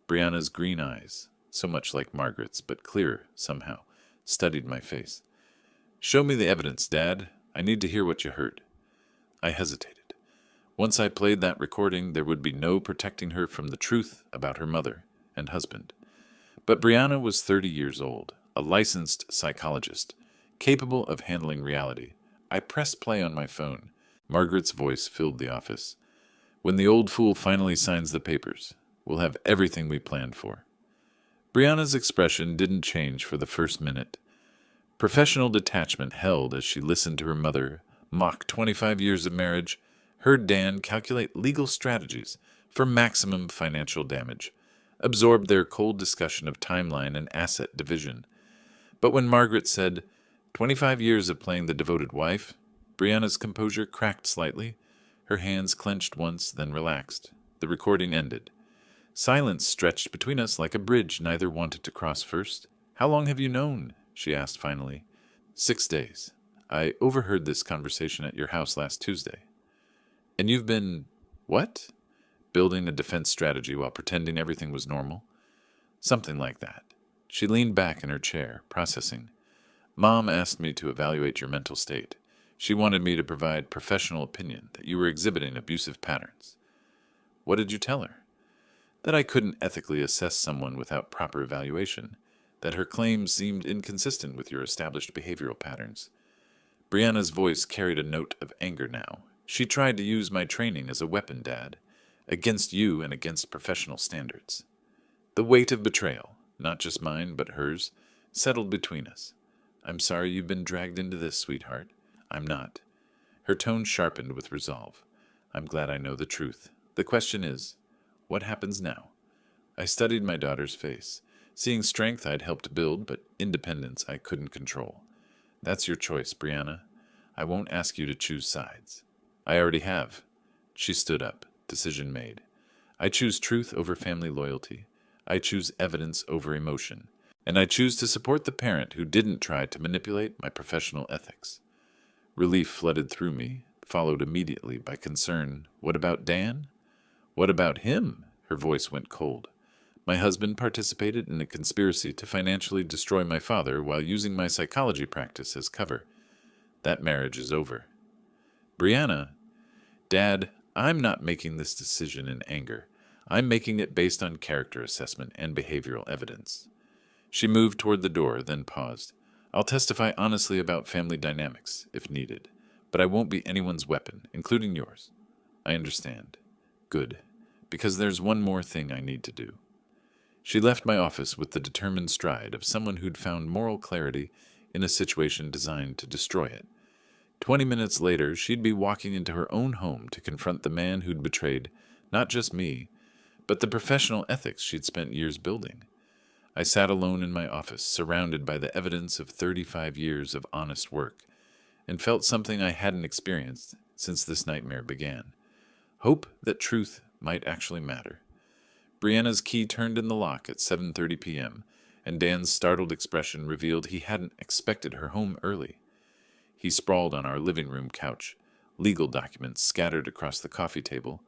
Brianna's green eyes, so much like Margaret's, but clearer somehow, studied my face. Show me the evidence, Dad. I need to hear what you heard. I hesitated. Once I played that recording, there would be no protecting her from the truth about her mother and husband. But Brianna was 30 years old, a licensed psychologist, capable of handling reality. I pressed play on my phone. Margaret's voice filled the office. When the old fool finally signs the papers, we'll have everything we planned for. Brianna's expression didn't change for the first minute. Professional detachment held as she listened to her mother mock 25 years of marriage, heard Dan calculate legal strategies for maximum financial damage, absorbed their cold discussion of timeline and asset division. But when Margaret said, 25 years of playing the devoted wife, Brianna's composure cracked slightly. Her hands clenched once, then relaxed. The recording ended. Silence stretched between us like a bridge neither wanted to cross first. How long have you known? She asked finally. 6 days. I overheard this conversation at your house last Tuesday. And you've been, what? Building a defense strategy while pretending everything was normal? Something like that. She leaned back in her chair, processing. Mom asked me to evaluate your mental state. She wanted me to provide professional opinion that you were exhibiting abusive patterns. What did you tell her? That I couldn't ethically assess someone without proper evaluation, that her claims seemed inconsistent with your established behavioral patterns. Brianna's voice carried a note of anger now. She tried to use my training as a weapon, Dad, against you and against professional standards. The weight of betrayal, not just mine but hers, settled between us. I'm sorry you've been dragged into this, sweetheart. I'm not. Her tone sharpened with resolve. I'm glad I know the truth. The question is, what happens now? I studied my daughter's face. Seeing strength I'd helped build, but independence I couldn't control. That's your choice, Brianna. I won't ask you to choose sides. I already have. She stood up. Decision made. I choose truth over family loyalty. I choose evidence over emotion. And I choose to support the parent who didn't try to manipulate my professional ethics. Relief flooded through me, followed immediately by concern. What about Dan? What about him? Her voice went cold. My husband participated in a conspiracy to financially destroy my father while using my psychology practice as cover. That marriage is over. Brianna, Dad, I'm not making this decision in anger. I'm making it based on character assessment and behavioral evidence. She moved toward the door, then paused. I'll testify honestly about family dynamics, if needed, but I won't be anyone's weapon, including yours. I understand. Good, because there's one more thing I need to do. She left my office with the determined stride of someone who'd found moral clarity in a situation designed to destroy it. 20 minutes later, she'd be walking into her own home to confront the man who'd betrayed not just me, but the professional ethics she'd spent years building. I sat alone in my office, surrounded by the evidence of 35 years of honest work, and felt something I hadn't experienced since this nightmare began. Hope that truth might actually matter. Brianna's key turned in the lock at 7:30 p.m., and Dan's startled expression revealed he hadn't expected her home early. He sprawled on our living room couch, legal documents scattered across the coffee table,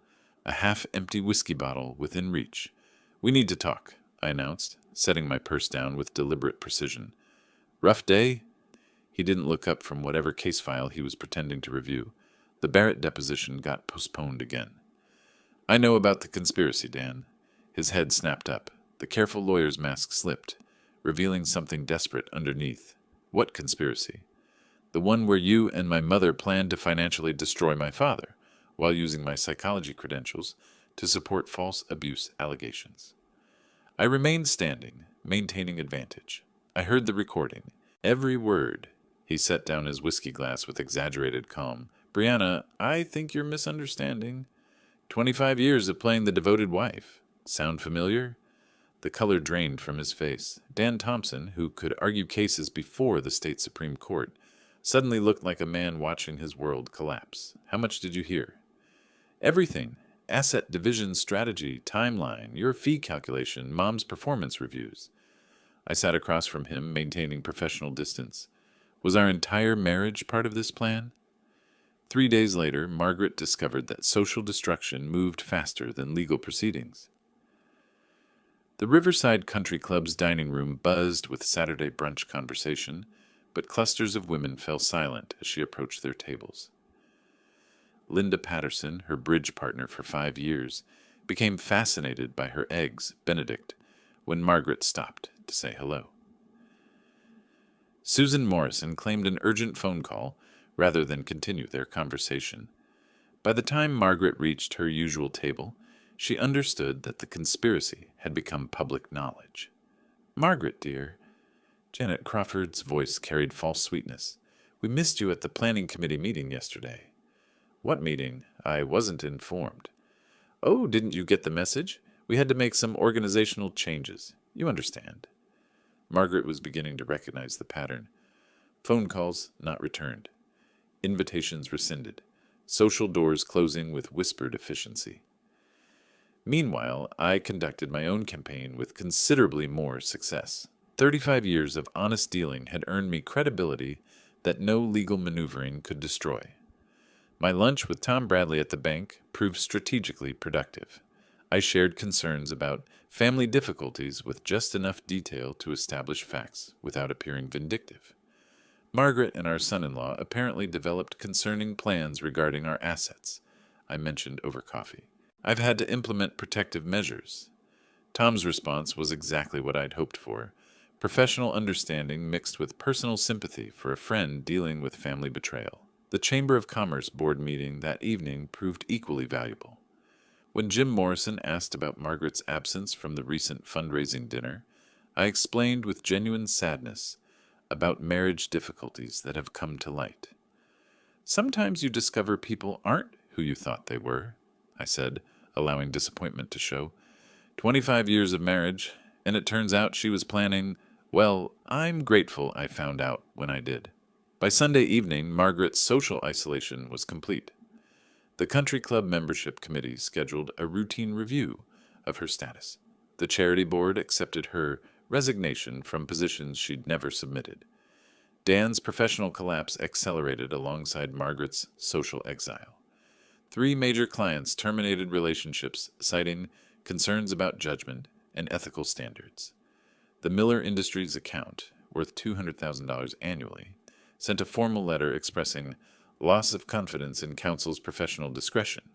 a half-empty whiskey bottle within reach. We need to talk, I announced, setting my purse down with deliberate precision. Rough day? He didn't look up from whatever case file he was pretending to review. The Barrett deposition got postponed again. I know about the conspiracy, Dan. His head snapped up. The careful lawyer's mask slipped, revealing something desperate underneath. What conspiracy? The one where you and my mother planned to financially destroy my father, while using my psychology credentials to support false abuse allegations. I remained standing, maintaining advantage. I heard the recording. Every word. He set down his whiskey glass with exaggerated calm. Brianna, I think you're misunderstanding. 25 years of playing the devoted wife. Sound familiar? The color drained from his face. Dan Thompson, who could argue cases before the state Supreme Court, suddenly looked like a man watching his world collapse. How much did you hear? Everything. Asset division strategy, timeline, your fee calculation, Mom's performance reviews. I sat across from him, maintaining professional distance. Was our entire marriage part of this plan? 3 days later, Margaret discovered that social destruction moved faster than legal proceedings. The Riverside Country Club's dining room buzzed with Saturday brunch conversation, but clusters of women fell silent as she approached their tables. Linda Patterson, her bridge partner for 5 years, became fascinated by her eggs, Benedict, when Margaret stopped to say hello. Susan Morrison claimed an urgent phone call rather than continue their conversation. By the time Margaret reached her usual table, she understood that the conspiracy had become public knowledge. Margaret, dear. Janet Crawford's voice carried false sweetness. We missed you at the planning committee meeting yesterday. What meeting? I wasn't informed. Oh, didn't you get the message? We had to make some organizational changes. You understand. Margaret was beginning to recognize the pattern. Phone calls not returned. Invitations rescinded. Social doors closing with whispered efficiency. Meanwhile, I conducted my own campaign with considerably more success. 35 years of honest dealing had earned me credibility that no legal maneuvering could destroy. My lunch with Tom Bradley at the bank proved strategically productive. I shared concerns about family difficulties with just enough detail to establish facts without appearing vindictive. Margaret and our son-in-law apparently developed concerning plans regarding our assets, I mentioned over coffee. I've had to implement protective measures. Tom's response was exactly what I'd hoped for. Professional understanding mixed with personal sympathy for a friend dealing with family betrayal. The Chamber of Commerce board meeting that evening proved equally valuable. When Jim Morrison asked about Margaret's absence from the recent fundraising dinner, I explained with genuine sadness about marriage difficulties that have come to light. Sometimes you discover people aren't who you thought they were, I said, allowing disappointment to show. 25 years of marriage, and it turns out she was planning, well, I'm grateful I found out when I did. By Sunday evening, Margaret's social isolation was complete. The country club membership committee scheduled a routine review of her status. The charity board accepted her resignation from positions she'd never submitted. Dan's professional collapse accelerated alongside Margaret's social exile. 3 major clients terminated relationships, citing concerns about judgment and ethical standards. The Miller Industries account, worth $200,000 annually, sent a formal letter expressing loss of confidence in counsel's professional discretion.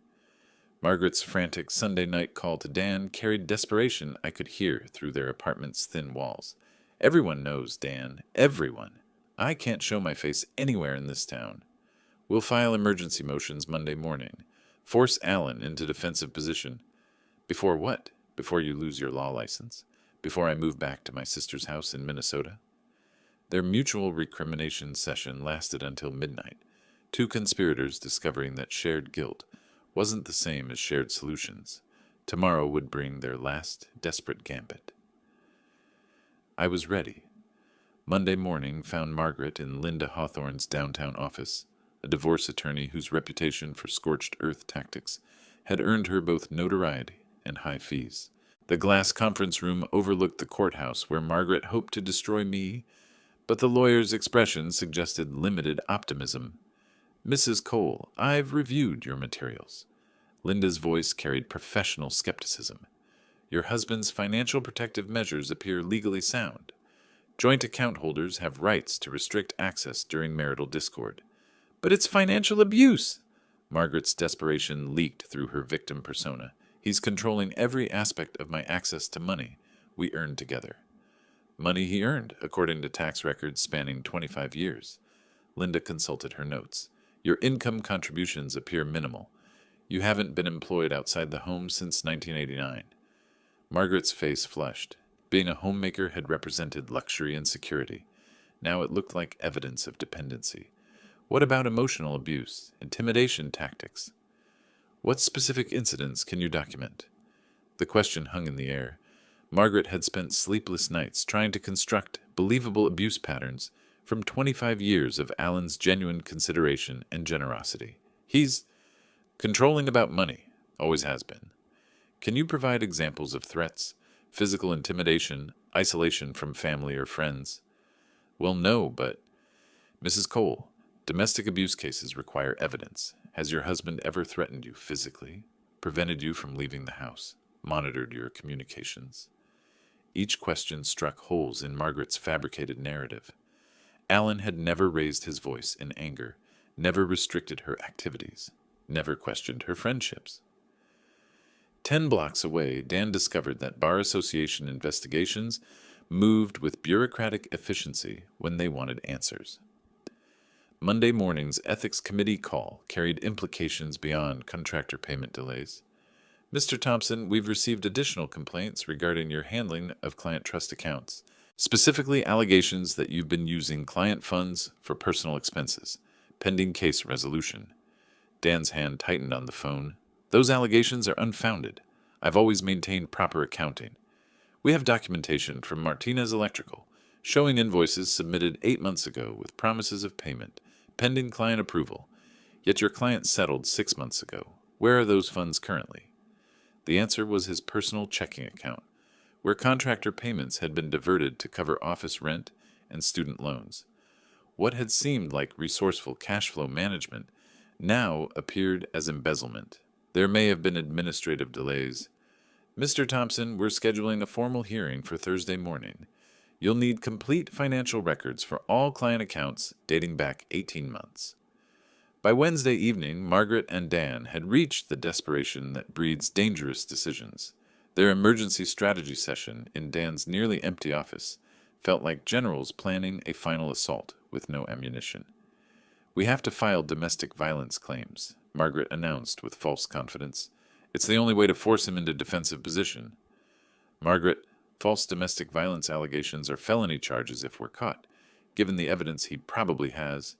Margaret's frantic Sunday night call to Dan carried desperation I could hear through their apartment's thin walls. Everyone knows Dan. Everyone. I can't show my face anywhere in this town. We'll file emergency motions Monday morning. Force Allen into defensive position. Before what? Before you lose your law license? Before I move back to my sister's house in Minnesota? Their mutual recrimination session lasted until midnight, 2 conspirators discovering that shared guilt wasn't the same as shared solutions. Tomorrow would bring their last desperate gambit. I was ready. Monday morning found Margaret in Linda Hawthorne's downtown office, a divorce attorney whose reputation for scorched earth tactics had earned her both notoriety and high fees. The glass conference room overlooked the courthouse where Margaret hoped to destroy me, but the lawyer's expression suggested limited optimism. Mrs. Cole, I've reviewed your materials. Linda's voice carried professional skepticism. Your husband's financial protective measures appear legally sound. Joint account holders have rights to restrict access during marital discord. But it's financial abuse! Margaret's desperation leaked through her victim persona. He's controlling every aspect of my access to money we earned together. Money he earned, according to tax records spanning 25 years. Linda consulted her notes. Your income contributions appear minimal. You haven't been employed outside the home since 1989. Margaret's face flushed. Being a homemaker had represented luxury and security. Now it looked like evidence of dependency. What about emotional abuse, intimidation tactics? What specific incidents can you document? The question hung in the air. Margaret had spent sleepless nights trying to construct believable abuse patterns from 25 years of Alan's genuine consideration and generosity. He's controlling about money, always has been. Can you provide examples of threats, physical intimidation, isolation from family or friends? Well, no, but Mrs. Cole, domestic abuse cases require evidence. Has your husband ever threatened you physically, prevented you from leaving the house, monitored your communications? Each question struck holes in Margaret's fabricated narrative. Alan had never raised his voice in anger, never restricted her activities, never questioned her friendships. 10 blocks away, Dan discovered that bar association investigations moved with bureaucratic efficiency when they wanted answers. Monday morning's ethics committee call carried implications beyond contractor payment delays. Mr. Thompson, we've received additional complaints regarding your handling of client trust accounts, specifically allegations that you've been using client funds for personal expenses, pending case resolution. Dan's hand tightened on the phone. Those allegations are unfounded. I've always maintained proper accounting. We have documentation from Martinez Electrical, showing invoices submitted 8 months ago with promises of payment, pending client approval. Yet your client settled 6 months ago. Where are those funds currently? The answer was his personal checking account, where contractor payments had been diverted to cover office rent and student loans. What had seemed like resourceful cash flow management now appeared as embezzlement. There may have been administrative delays. Mr. Thompson, we're scheduling a formal hearing for Thursday morning. You'll need complete financial records for all client accounts dating back 18 months. By Wednesday evening, Margaret and Dan had reached the desperation that breeds dangerous decisions. Their emergency strategy session in Dan's nearly empty office felt like generals planning a final assault with no ammunition. We have to file domestic violence claims, Margaret announced with false confidence. It's the only way to force him into defensive position. Margaret, false domestic violence allegations are felony charges if we're caught, given the evidence he probably has.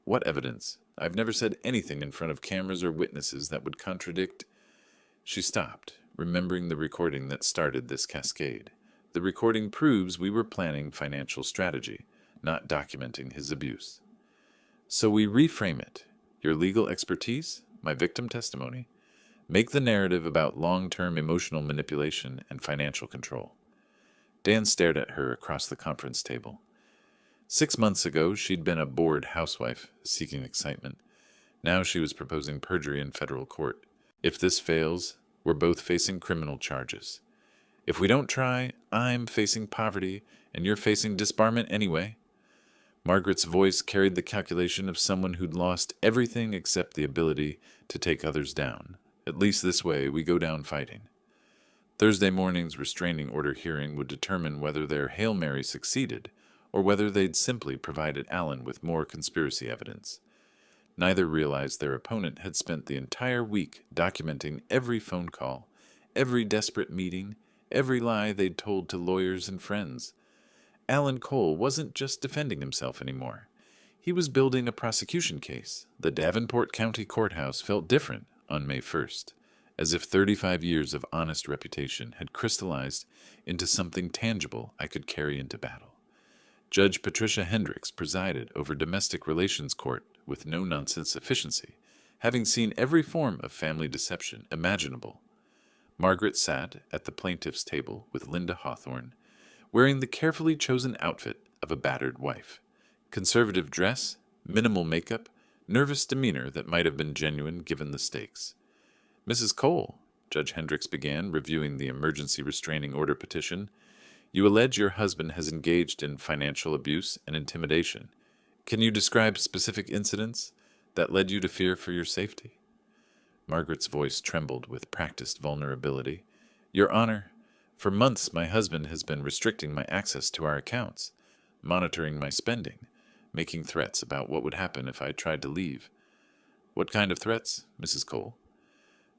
What evidence? I've never said anything in front of cameras or witnesses that would contradict. She stopped, remembering the recording that started this cascade. The recording proves we were planning financial strategy, not documenting his abuse. So we reframe it. Your legal expertise, my victim testimony, make the narrative about long-term emotional manipulation and financial control. Dan stared at her across the conference table. 6 months ago, she'd been a bored housewife seeking excitement. Now she was proposing perjury in federal court. If this fails, we're both facing criminal charges. If we don't try, I'm facing poverty, and you're facing disbarment anyway. Margaret's voice carried the calculation of someone who'd lost everything except the ability to take others down. At least this way, we go down fighting. Thursday morning's restraining order hearing would determine whether their Hail Mary succeeded, or whether they'd simply provided Allen with more conspiracy evidence. Neither realized their opponent had spent the entire week documenting every phone call, every desperate meeting, every lie they'd told to lawyers and friends. Alan Cole wasn't just defending himself anymore. He was building a prosecution case. The Davenport County Courthouse felt different on May 1st, as if 35 years of honest reputation had crystallized into something tangible I could carry into battle. Judge Patricia Hendricks presided over domestic relations court with no-nonsense efficiency, having seen every form of family deception imaginable. Margaret sat at the plaintiff's table with Linda Hawthorne, wearing the carefully chosen outfit of a battered wife. Conservative dress, minimal makeup, nervous demeanor that might have been genuine given the stakes. Mrs. Cole, Judge Hendricks began, reviewing the emergency restraining order petition, you allege your husband has engaged in financial abuse and intimidation. Can you describe specific incidents that led you to fear for your safety? Margaret's voice trembled with practiced vulnerability. Your Honor, for months my husband has been restricting my access to our accounts, monitoring my spending, making threats about what would happen if I tried to leave. What kind of threats, Mrs. Cole?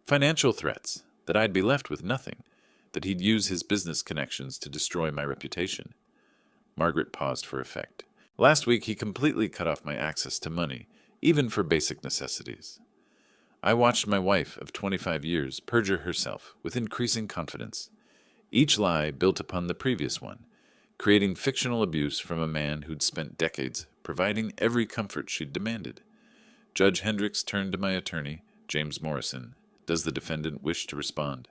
Financial threats, that I'd be left with nothing, that he'd use his business connections to destroy my reputation. Margaret paused for effect. Last week he completely cut off my access to money, even for basic necessities. I watched my wife of 25 years perjure herself with increasing confidence. Each lie built upon the previous one, creating fictional abuse from a man who'd spent decades providing every comfort she'd demanded. Judge Hendricks turned to my attorney, James Morrison. Does the defendant wish to respond?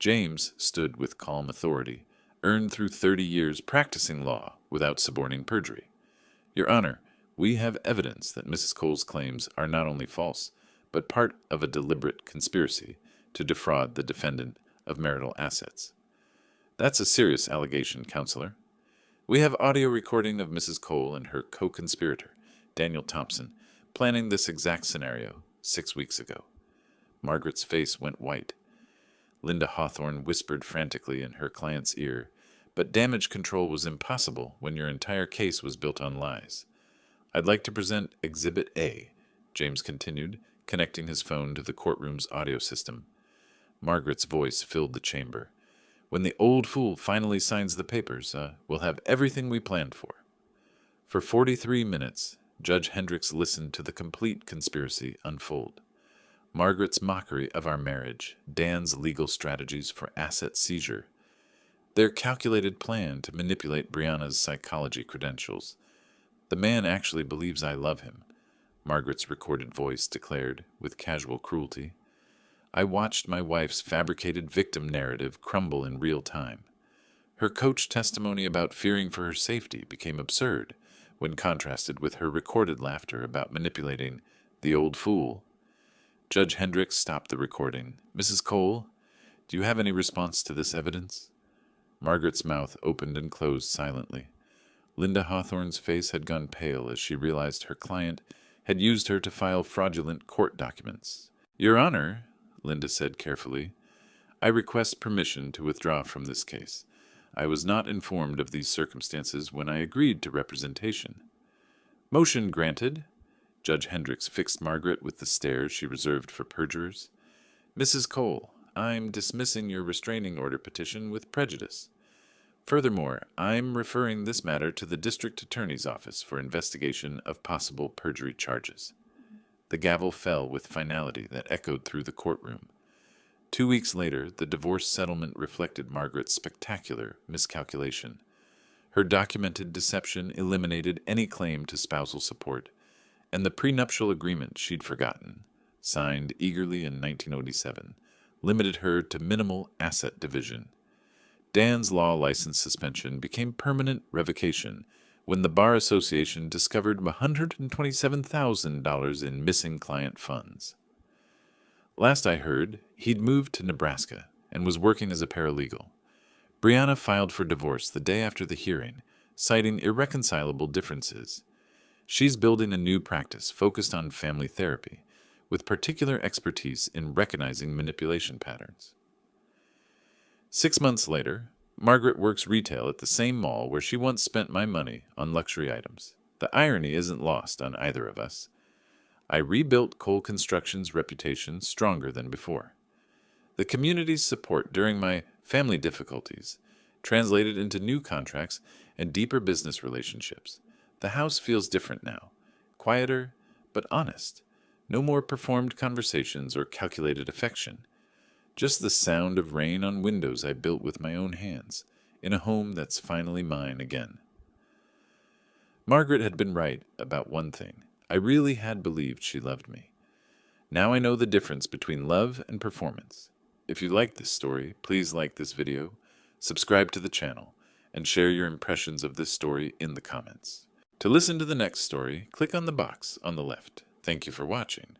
James stood with calm authority, earned through 30 years practicing law without suborning perjury. Your Honor, we have evidence that Mrs. Cole's claims are not only false, but part of a deliberate conspiracy to defraud the defendant of marital assets. That's a serious allegation, Counselor. We have audio recording of Mrs. Cole and her co-conspirator, Daniel Thompson, planning this exact scenario 6 weeks ago. Margaret's face went white. Linda Hawthorne whispered frantically in her client's ear, but damage control was impossible when your entire case was built on lies. I'd like to present Exhibit A, James continued, connecting his phone to the courtroom's audio system. Margaret's voice filled the chamber. When the old fool finally signs the papers, we'll have everything we planned for. For 43 minutes, Judge Hendricks listened to the complete conspiracy unfold. Margaret's mockery of our marriage, Dan's legal strategies for asset seizure, Their calculated plan to manipulate Brianna's psychology credentials. The man actually believes I love him, Margaret's recorded voice declared with casual cruelty. I watched my wife's fabricated victim narrative crumble in real time. Her coach testimony about fearing for her safety became absurd when contrasted with her recorded laughter about manipulating the old fool. Judge Hendricks stopped the recording. Mrs. Cole, do you have any response to this evidence? Margaret's mouth opened and closed silently. Linda Hawthorne's face had gone pale as she realized her client had used her to file fraudulent court documents. Your Honor, Linda said carefully, I request permission to withdraw from this case. I was not informed of these circumstances when I agreed to representation. Motion granted. Judge Hendricks fixed Margaret with the stare she reserved for perjurers. Mrs. Cole, I'm dismissing your restraining order petition with prejudice. Furthermore, I'm referring this matter to the District Attorney's Office for investigation of possible perjury charges. The gavel fell with finality that echoed through the courtroom. 2 weeks later, the divorce settlement reflected Margaret's spectacular miscalculation. Her documented deception eliminated any claim to spousal support, and the prenuptial agreement she'd forgotten, signed eagerly in 1907, limited her to minimal asset division. Dan's law license suspension became permanent revocation when the Bar Association discovered $127,000 in missing client funds. Last I heard, he'd moved to Nebraska and was working as a paralegal. Brianna filed for divorce the day after the hearing, citing irreconcilable differences. She's building a new practice focused on family therapy, with particular expertise in recognizing manipulation patterns. 6 months later, Margaret works retail at the same mall where she once spent my money on luxury items. The irony isn't lost on either of us. I rebuilt Cole Construction's reputation stronger than before. The community's support during my family difficulties translated into new contracts and deeper business relationships. The house feels different now, quieter but honest. No more performed conversations or calculated affection. Just the sound of rain on windows I built with my own hands, in a home that's finally mine again. Margaret had been right about one thing. I really had believed she loved me. Now I know the difference between love and performance. If you like this story, please like this video, subscribe to the channel, and share your impressions of this story in the comments. To listen to the next story, click on the box on the left. Thank you for watching.